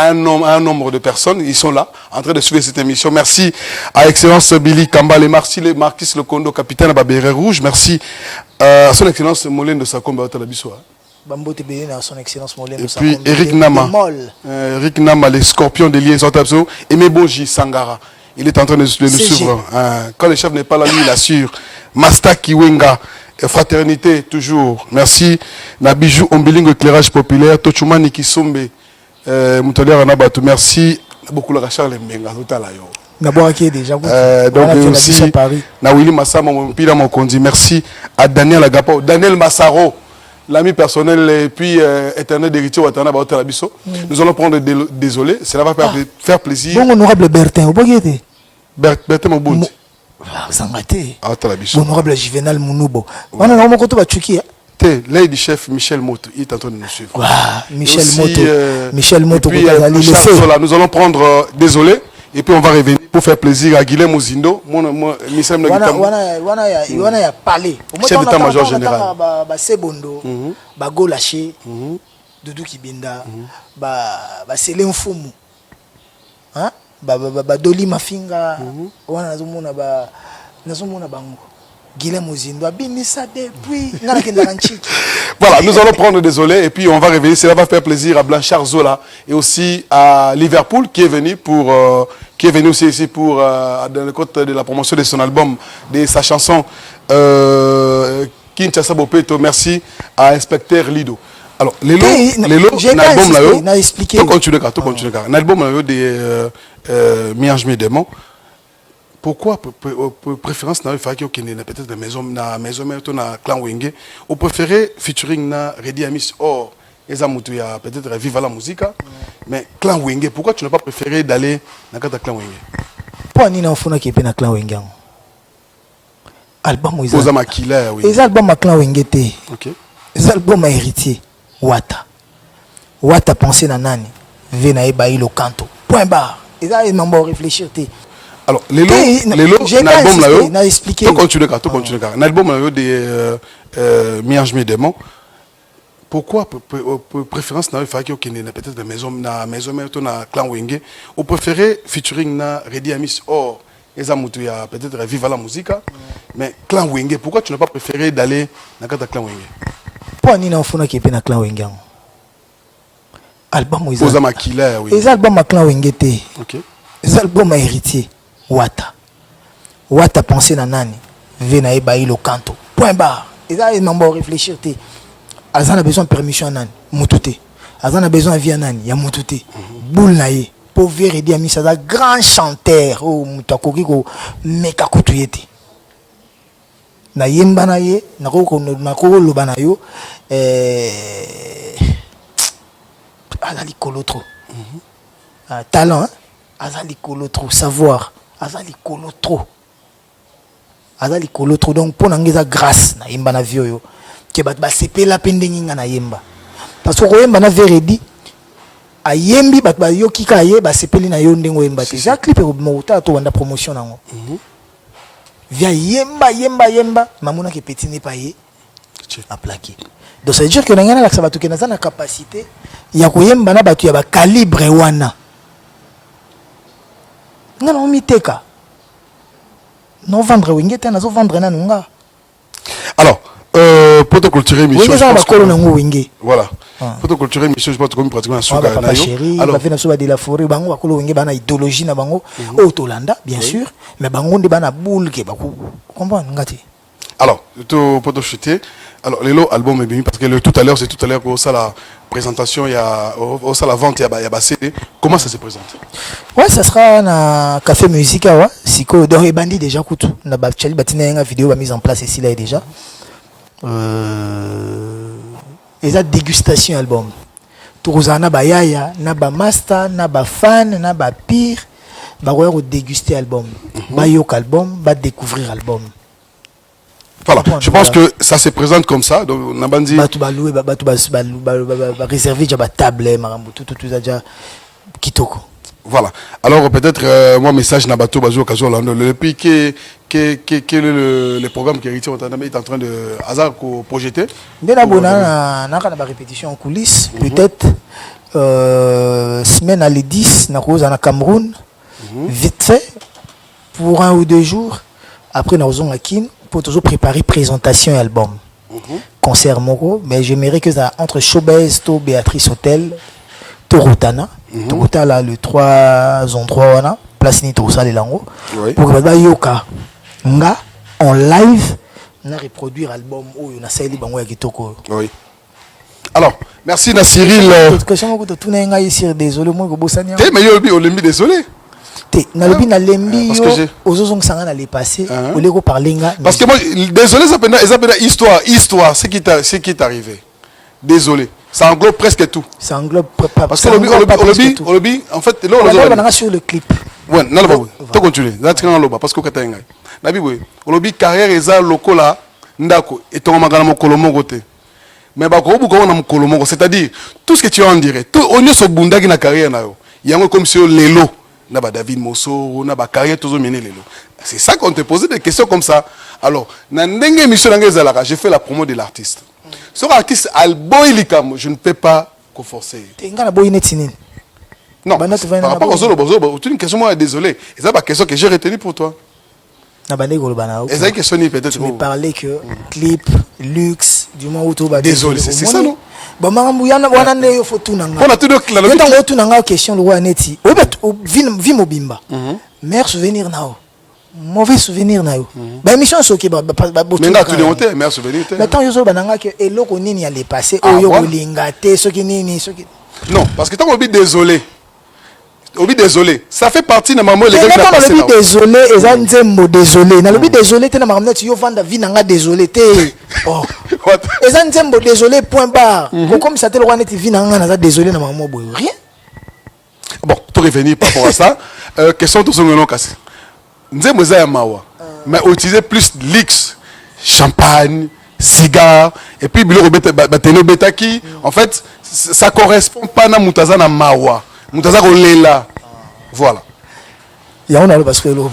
un nombre de personnes. Ils sont là, en train de suivre cette émission. Merci à Excellence Billy Kambale, merci Marquis Lekondo, capitaine à Babéré Rouge. Merci à son Excellence Molène de Sakomba Otalabisoa. Son Excellence Molène de Sakomba. Et puis Eric Nama. Eric Nama, les scorpions des liens Sotabso. Et Meboji Sangara. Il est en train de nous suivre. Quand le chef n'est pas là, lui, il assure. Masta Kiwenga. Fraternité, toujours. Merci. Nabijou Ombilingo Éclairage Populaire. Tochumani Kisombe. Merci beaucoup la Charles Mbenga déjà donc aussi na Willy Massama mon pila mon condi. Merci à Daniel Agapo, Daniel Massaro, l'ami personnel et puis éternel héritier Watana Baotala Bisso. Nous allons prendre désolé, cela va faire plaisir. Bon honorable Bertin, Bertin Mobundi. Sangate. Honorable Juvenal Munubo. On a normalement quand tu vas chuki. Lady chef Michel Moto, il est en train de nous suivre. Michel Moto. Michel Moto. Puis, nous allons prendre désolé et puis on va revenir pour faire plaisir à Guilhem Ozindo. Wana ya parler. Chef d'état-major général. Ba Sebondo, ba Golaché, Doudou Kibinda, ba Selem Fumu. Hein? Ba Doli Mafinga. Wana nazomona bango. Voilà, nous allons prendre désolé et puis on va revenir. Cela va faire plaisir à Blanchard Zola et aussi à Liverpool qui est venu aussi ici pour dans le cadre de la promotion de son album, de sa chanson Kinshasa Bopeto. Merci à Inspecteur Lido. Alors, l'album là, expliqué. Tout continue. L'album là de Miange Médémon. Pourquoi préférence n'a pas fait peut-être la maison na clan Wenge ou préféré featuring na Redi Amis or ezamutu ya peut-être vivre la musique mais clan Wenge pourquoi tu n'as pas préféré d'aller na kata clan Wenge pour ni na funa ki pe na clan Wenge album Oza Makila oui les albums à clan Wenge te OK les albums à héritier Wata penser na nani vena ebayi lo canto point barre et là il m'a réfléchir te. Alors, l'album là, tout continue. L'album là de Miange Médémon. Pourquoi préférence n'a pas fait peut-être la maison na clan Wenge ou préféré featuring na Redi Amis or ezamutu ya peut-être vivre la musique mais clan Wenge pourquoi tu n'as pas préféré d'aller na kata clan Wenge pour ni na funa ki pe na clan Wenge album Oza Makila oui les albums à clan Wenge te OK les albums à héritier Wata penser na nani vena ebayi lo canto point barre et là il m'a réfléchir te azana besoin de permission nani mutute azana besoin de vie nani ya mutute boule na ye pauvre Redi Amis ça grand chanteur oh mutakoki ko meka kutuyete na yemba na ye na ko loba na yo azali kolotro talent azali kolotro savoir azali kolotro donc pour nangeza grâce na yemba na vie yo ke bat ba sepela pendengi nga na yemba parce que yemba na Redi ayembi bat ba yoki ka ye ba sepeli na yo ndengo yemba te za clip mo ta to wanda promotion nango via yemba mamuna ke petit n'est pas ye a plaqué donc ça veut dire que nangana la sabatu ke na capacité ya ko yemba na batu ya ba calibre wana non miteka non vendre Wenge te nazo vendre na nunga alors pour te culturer mission voilà pour te culturer mission je pense que comme pratiquement suka na yo alors va na so ba de la forêt bango bakolo Wenge bana idéologie na bango au Tolanda bien sûr mais bango ndi bana boule ke baku comprendre ngati alors pour te chuter alors les album est bien parce que tout à l'heure que ça la présentation il y a ça la vente il y a CD comment ça se présente ouais ça sera na café musique wa siko donc bandi déjà kutu na ba chali batina nga vidéo ba mise en place ici là déjà et ça dégustation album tokozala na bayaya na bamaster na bafan na bapire bakoya kodéguster album bayoka album badécouvrir album. Voilà, je pense que ça se présente comme ça. Donc, Nabandi. Réservé déjà table, tout déjà kitoko. Voilà. Alors peut-être moi message Nabato Bazo occasion depuis que le programme qui est en train de hasard projeter. Dès la bonne na répétition en coulisses, peut-être semaine à les 10 na cause en Cameroun, vite fait pour 1 ou 2 jours après na ozon akin pour toujours préparer présentation et album. Concert Moro, mais j'aimerais que ça entre Showbase to Béatrice Hotel Torotana. Torotana le 3 endroits on a place ni Torosa les lango pour que ba yoka nga en live na reproduire album ou na sali bango ya kitoko. Oui. Alors, merci na Cyril. Question que tout na nga ici désolé moi ko bosani. Mais yo lembi désolé. Na lobi na lembi yo ozozong sanga na les passé au lego parler nga. Parce que moi désolé ça peut histoire ce qui est arrivé. Désolé. Ça englobe presque tout. Ça englobe parce que on lobby en fait là on a sur le clip. Ouais, non là tu continues. Là tu quand loba parce que katenga. Nabi boy, on lobby carrière eza lokola ndako et ton magana mokolo mongo te. Mais ba ko buko na mokolo mongo, c'est-à-dire tout ce que tu en dirais, tout on so bundaki na carrière na yo. Yango comme si lelo na ba David Mosso na ba carrière toujours mené lelo. C'est ça qu'on te posait des questions comme ça. Alors, na ndenge émission na ngezalaka, j'ai fait la promo de l'artiste. Sur l'artiste Alboy Likam, je ne peux pas forcer. Non, par rapport aux autres, tu une question, moi, désolé. Et c'est la question que j'ai retenue pour toi. Et c'est une question peut-être. Tu me parlais que clip, luxe, du moins où tu vas. Désolé, c'est ça, non? Bon, on a tout question, le roi Neti. Vie mobimba. Meilleur souvenir, nao. Mauvais souvenir na yo. Ba émission soki ba mais na tu démonter meilleur souvenir. Mais tant yo bananga que eloko nini allait passer oyo kolinga te soki nini soki. Non, parce que tant on dit désolé. On dit désolé. Ça fait partie de maman les gars qui a passé. On dit désolé et ça nzembo désolé. Na lobi désolé te na maman tu yo vanda vie nanga désolé te. Oh. Et ça nzembo désolé point barre. Comme ça te le roi net vie nanga na désolé na maman boy. Rien. Bon, pour revenir par rapport à ça, question tout son nom cassé. Nzembo za ya mawa mais utiliser plus luxe, champagne, cigare et puis bilo bateno betaki en fait ça correspond pas na mutaza na mawa mutaza ko lela voilà ya on a le parce que lo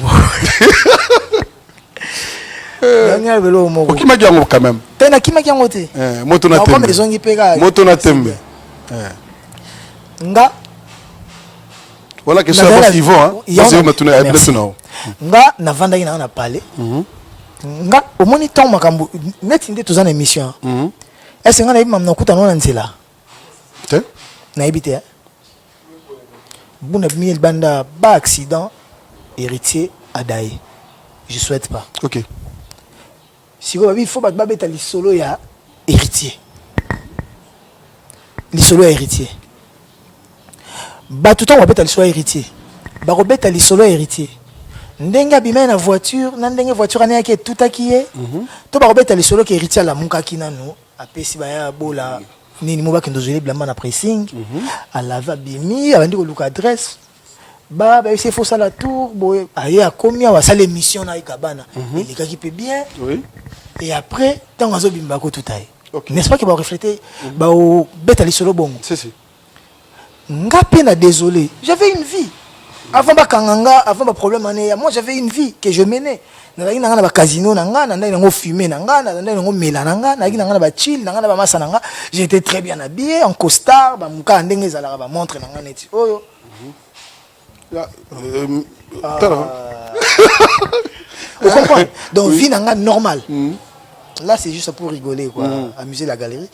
Daniel velo mo ko kima jango quand même tena kima jango te moto na tembe moto na tembe nga voilà que ça va Yvon hein parce que matuna ebetuna nga na vanda ina na parler nga au moni temps makambo net inde tozana émission est-ce nga na ibi mamna kuta nona nzela te na ibite buna miel banda ba accident héritier adaye je souhaite pas OK si vous il faut ba beta li solo ya héritier li solo ya héritier ba tout temps ba beta li solo ya héritier ba ko beta li solo ya héritier ndenge abima na voiture na ndenge voiture ane yake tutakiye to ba robeta le solo ke héritier la munka kinano apesi ba ya bola nini mo ba kendo zele blamba na pressing ala va bimi abandi ko luka adresse ba ese faut ça la tour boy aya komia wa sala émission na ikabana il ka qui peut bien oui et après tant azo bimba ko tutaye n'est-ce pas que ba refléter ba o beta le solo bongo si ngapi na désolé j'avais une vie. Avant bakanganga, avant ba problème ané, moi j'avais une vie que je menais. Nazaki nanga na ba casino nanga, nanda ngo fumer nanga, nanda ngo mela nanga, nagi nanga na ba chill, nanga na ba masa nanga. J'étais très bien habillé en costard, ba muka ndenge ezala ba montre nanga neti. Oyo. Vous comprenez? Donc vie nanga normal. Là c'est juste pour rigoler quoi, amuser la galerie.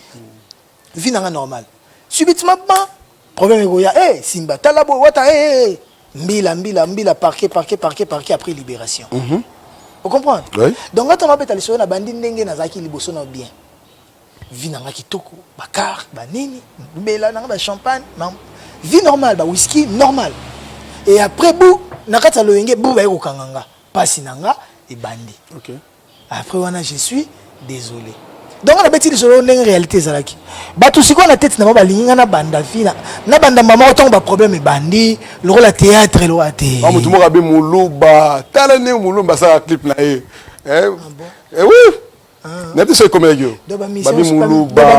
Vie nanga normal. Subitement problème ego ya Simba talabo wata mbila parquet après libération. Vous comprenez? Oui. Donc quand on va beta lisona bandi ndenge nazaki liboso na bien. Vie nanga kitoko, ba carte, ba nini, mbela nanga ba champagne, vie normale, ba whisky normal. Et après bou nakata loyenge bou ba yeko kanganga, pasi nanga et bandi. OK. Après wana je suis désolé. donc on a bêti sur une réalité ça là qui bah tout ce qu'on a tête n'a pas ligne na banda fina na banda maman autant ba problème et bandi le rôle à théâtre le à théâtre ah mutumo rabe muluba talane mulumba ça clip na eh oui n'était ce comme yo ba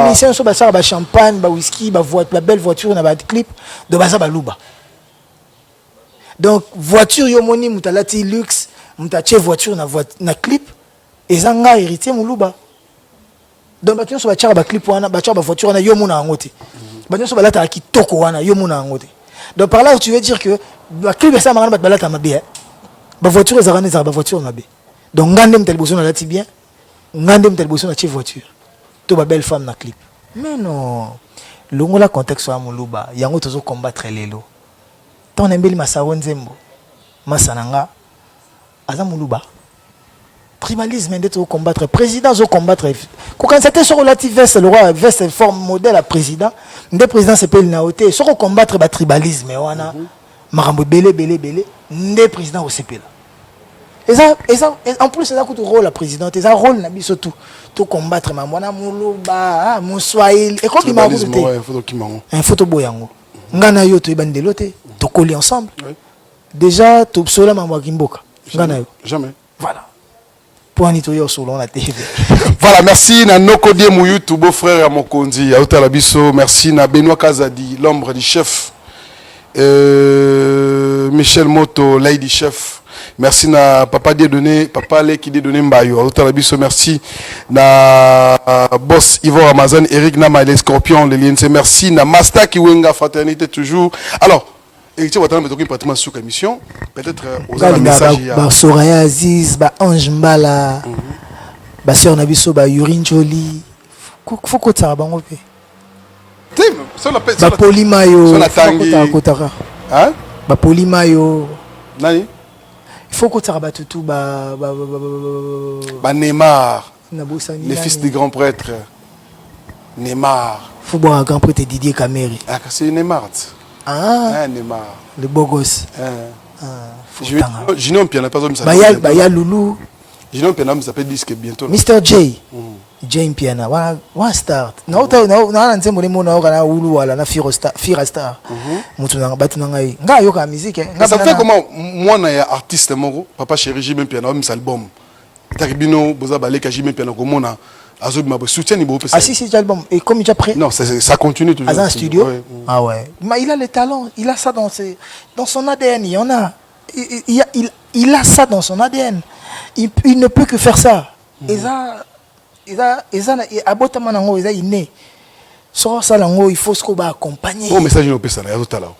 mission so ba ça ba champagne ba whisky ba belle voiture na ba clip de ba ça ba luba donc voiture yo moni mutalati luxe mutache voiture na clip ezanga héritier muluba donc ba tiens so ba tchara ba clip wana ba tchara ba voiture na yo mona ngote ba tiens so ba lata kitoko wana yo mona ngote donc par là tu veux dire que ba clip ça marana ba lata mabe ba voiture ezarana za ba voiture mabe donc ngande mtaliboso na lati bien ngande mtaliboso na che voiture to ba belle femme na clip mais non longola contexte wa muluba yango tozo combattre lelo ton embeli masaro nzembo masananga aza muluba tribalisme nde to combattre président zo combattre quand c'était sur relative veste le roi veste forme modèle à président nde président s'appelle naoté sur combattre ba tribalisme wana marambo belé nde président au CP et ça en plus ça coûte rôle la présidente et ça rôle na biso tout combattre mamona muluba moswahili et quoi qui m'a goûté un photo boyango ngana yo to ibandelo te to coller ensemble déjà to psola mamwa kimboka ngana yo jamais voilà pour Anitoyo sur la TV. Voilà, merci na Nokodie Mouyoutou, beau-frère à Mokondi, à Otalabiso, merci na Benoît Kazadi, l'ombre du chef, Michel Moto, Lady Chef, merci na Papa Dieudonné, Papa Leki Dieudonné Mbayo, à Otalabiso, merci na Boss Ivo Amazon, Eric Nama, les Scorpions, les Liense, merci na Masta Kiwenga, Fraternité toujours. Alors, et tu vois, tu as pratiquement sous émission. Peut-être aux un message. Soraya Aziz, Ange Mbala, Sœur Nabiso, Yurin Jolie. Faut que tu aies un bon peu. Polimayo. Hein? Polimayo. Nani? Il faut que tu aies tout. Neymar. Les fils des grands prêtres. Neymar. Il faut boire un grand prêtre Didier Kameri. Ah, c'est Neymar. Ah, Neymar. Le beau gosse. J'inom Piana, pas homme. Baya Loulou. J'inom Piana, ça s'appelle disque bientôt. Mr. J. Jane Piana. One start. Non, nze molemo na okana ulu wala na Fira Star. Mutu na batu na ngai. Nga yoka musique. Ça fait comment moi na ya artiste moko, papa chéri Jimé Piana, homme album. Taribino boza baleka Jimé Piana komona. Soutien ah si album et comme il a pris non ça continue toujours dans un studio ouais. Ah ouais mais il a le talent il a ça dans son ADN il y en a il a ça dans son ADN il ne peut que faire ça et ça abotama nango il né sur ça lango il faut ce qu'on va accompagner oh message no pesa na talent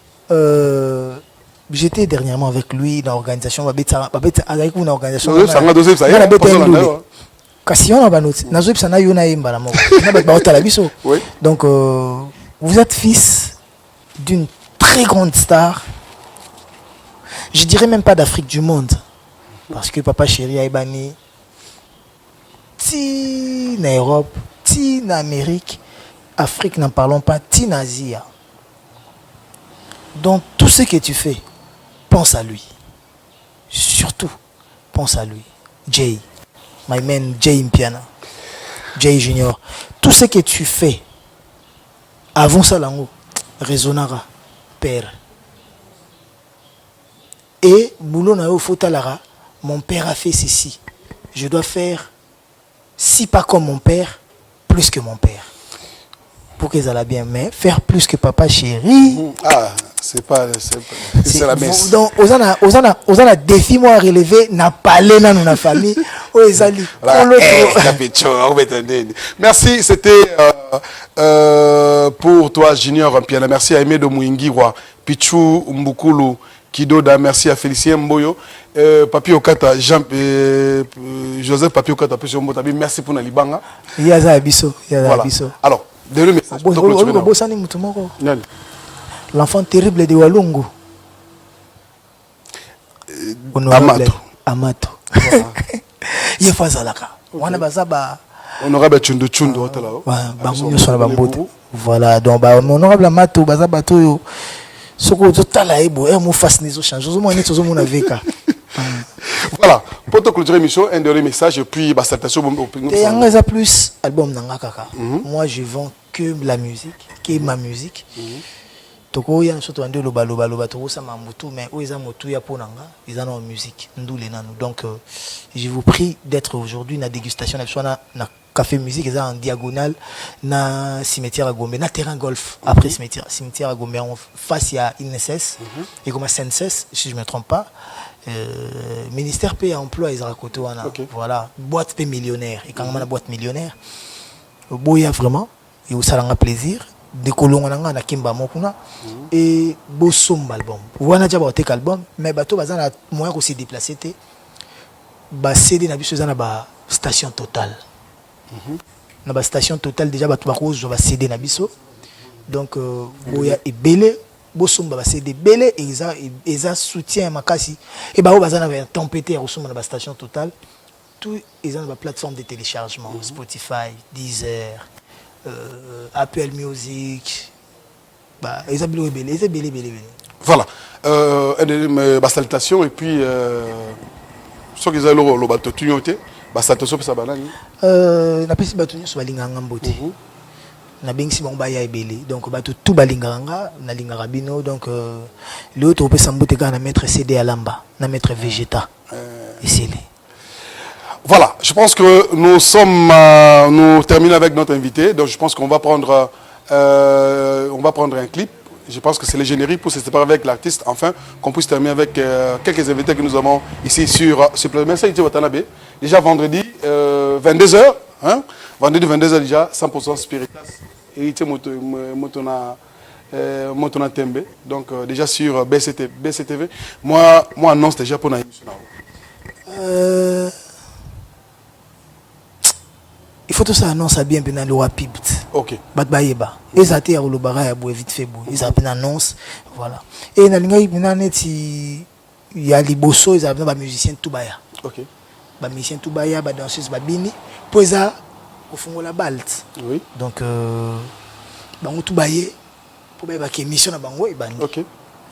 j'étais dernièrement avec lui dans l'organisation avec une organisation kasi on a banoti nazo pisa na yo na yemba la moko na ba otala biso donc vous êtes fils d'une très grande star, je dirais même pas d'Afrique du monde, parce que papa chéri a ebani ti na Europe, ti na Amérique, Afrique n'en parlons pas, ti na Asie. Donc tout ce que tu fais, pense à lui. Surtout, pense à lui. Jay, my man Jay Mpiana, Jay Junior. Tout ce que tu fais, avant ça, lango, résonnera, père. Et Moulona Fotalara, mon père a fait ceci. Je dois faire, si pas comme mon père, plus que mon père. Pour qu'ils aient bien, mais faire plus que papa chéri. Ah, c'est la messe. Donc, on a défi moi à relever, n'a pas l'air dans la famille. Merci, c'était pour toi, Junior Mpiana. Merci à Aimé de Mouingiwa, Pichou Mbukulu, Kidoda. Merci à Félicien Mboyo, Papi Okata, Joseph Papi Okata, merci pour Nalibanga. Yaza Abisso. Alors, le message. L'enfant terrible de Walungu. Amato. Honorable Tchundo. Voilà, donc honorable Amato, Bazabato, Soko Totala Ebo, Mo Fasnizo change, Voilà, pour te clôturer l'émission, un dernier message et puis bah salutation au Et en reste plus album nanga kaka. Moi je vends que la musique, que ma musique. Toko ya surtout ande loba toko ça ma moto mais oza moto ya ponanga, ils en ont musique, ndoule nanu. Donc je vous prie d'être aujourd'hui na dégustation na café musique ils en diagonale na cimetière à Gombe, na terrain golf après cimetière à Gombe en face il y a INSS et comme SNSS si je me trompe pas. Ministère paye emploi ils racontent voilà boîte paie millionnaire et quand on a boîte millionnaire boya vraiment et au salanga plaisir de kolonga na kimba mokuna et bosomba album wana ja ba tek album mais bato bazana moyen ko se déplacer té ba CD na biso zana ba station totale na ba station totale déjà bato ba ko zo ba CD na biso donc boya ebele bosomba ba CD belé eza soutien makasi et ba o bazana ba tempêter resomba na ba station totale tout ils ont ba plateforme de téléchargement Spotify, Deezer, Apple Music bah ils ont belé. Voilà ma salutation et puis ce qu'ils ont le bateau tunyoté ba salutation pour ça banani na pesi bato nyo so balinganga mbote na bengisi bango baya ebele donc bato tout balinganga na lingaka bino donc l'autre opesa mbote kaka na mettre CD alamba na mettre Vegeta esele. Voilà, je pense que nous terminons avec notre invité. Donc je pense qu'on va prendre un clip. Je pense que c'est le générique pour se séparer avec l'artiste. Enfin, qu'on puisse terminer avec quelques invités que nous avons ici sur ce plateau. Merci Watanabe. Déjà vendredi 22h, hein? Vendredi 22h déjà 100% Spiritas. Héritier Motona Tembe. Donc déjà sur BCTV. Moi annonce déjà pour la émission. Il faut tout ça annonce bien pendant le rapide. OK. Batbayeba. Ils a été à Olobara ya boue vite fait boue. Ils a bien annonce voilà. Et na linga ibina neti il y a liboso ils a bien ba musicien Toubaya. OK. Ba musicien Toubaya ba danseuse ba bini pour ça au fond la balte. Oui. Donc bango Toubaye pour ba ke mission na bango e bandi. OK.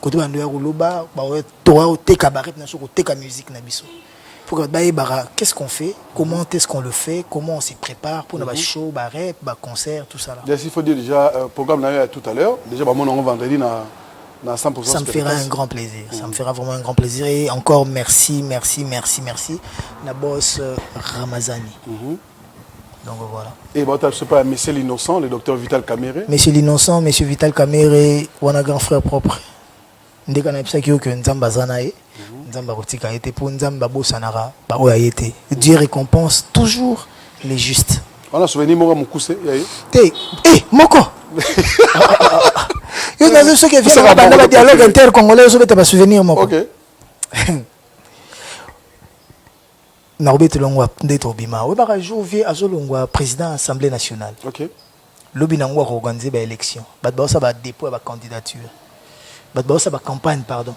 Côté bando ya Oloba ba toa o te cabaret na so ko te ka musique na biso. Qu'est-ce qu'on fait, comment est-ce qu'on le fait, comment on s'y prépare pour nos shows, rap, concert, tout ça là. Il faut dire déjà programme là tout à l'heure. Déjà bah, mon vendredi na 100%. Ça me fera un grand plaisir. Ça me fera vraiment un grand plaisir et encore merci na boss Ramazani. Donc voilà. Et bah je sais pas Monsieur l'innocent, le docteur Vital Kamere. Monsieur l'innocent, Monsieur Vital Kamere, on a grand frère propre. Ndeka na pisa kiyo que nzamba zanae. Nzamba kotika été pour nzamba bosanara ba oya été. Dieu récompense toujours les justes. On a souvenir moi mon cousin yaye. Moko. Yo na zo que vient dans le dialogue inter-congolais zo beta ba souvenir moko. OK. Na obete longwa ndeto bima. We ba jour vie azolongwa président assemblée nationale. OK. Lobi na ngwa ko organiser ba élection. Ba ça ba dépôt ba candidature. Ba ça ba campagne pardon.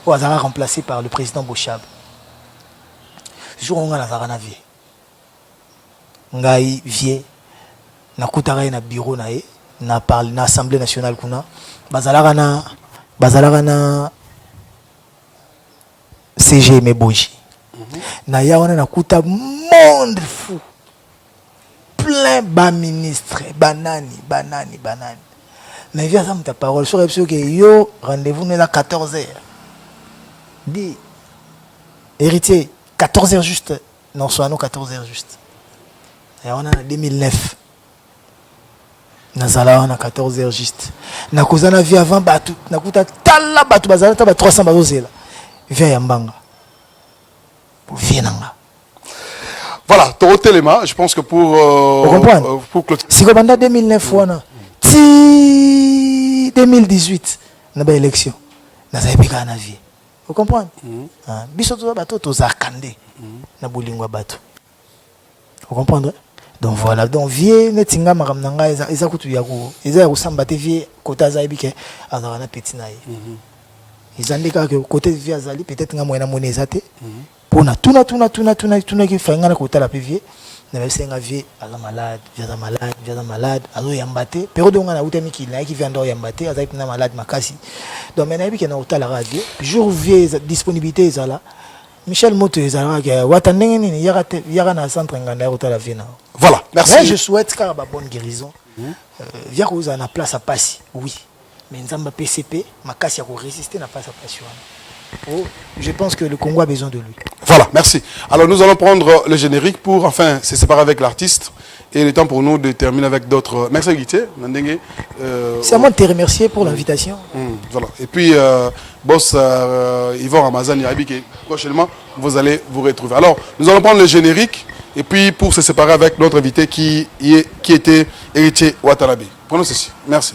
Au hasard remplacé par le président Bochab. Jour on a la vie. Ngai vie na kutara na bureau na e na parle na assemblée nationale kuna bazalaka na CG Meboji. Na ya wana na kuta monde fou. Plein ba ministre banani. Na vie ça ta parole sur que yo rendez-vous n'est là 14h. Dit héritier 14h juste non soit nous 14h juste et on a 2009 nazala on a 14h juste na kozana vie avant batu na kuta tala batu bazala ta 300 bazozela via yambanga vienanga voilà Torotelema je pense que pour si ko banda 2009 wana ti 2018 na ba élection na zaibika na vie. Vous comprenez? Biso to bato to zakande na bolingwa bato. Vous comprenez? Donc voilà, donc vie netinga makamnanga eza kutu yako. Eza ya kusamba te vie kota za ibike azana petit na ye. Izandika que côté vie azali peut-être nga moyena moneza te. Pona tuna ki fanga na kota la vie. Na besenga vie ala malade, azo yambate. Pero donga na utemi ki na ki vient ndo yambate, azali na malade makasi. Donc maintenant ibike na kota la radio, jour vie disponibilité ezala. Michel Moto Watandengeni, Yara na centre Nganda Rota Vina. Voilà, merci. Mais je souhaite qu'il y ait une bonne guérison. Via vous en a place à passer, oui. Mais Nzamba PCP, ma casse à résister n'a pas sa passion. Oh, je pense que le Congo a besoin de lui. Voilà, merci. Alors nous allons prendre le générique pour enfin se séparer avec l'artiste. Et il est temps pour nous de terminer avec d'autres. Merci Guité, Nandenge. C'est à moi de te remercier pour l'invitation. Voilà. Et puis, boss Yvon Ramazan Yarabike, prochainement, vous allez vous retrouver. Alors, nous allons prendre le générique. Et puis, pour se séparer avec notre invité qui était Héritier Watanabe. Prenons ceci. Merci.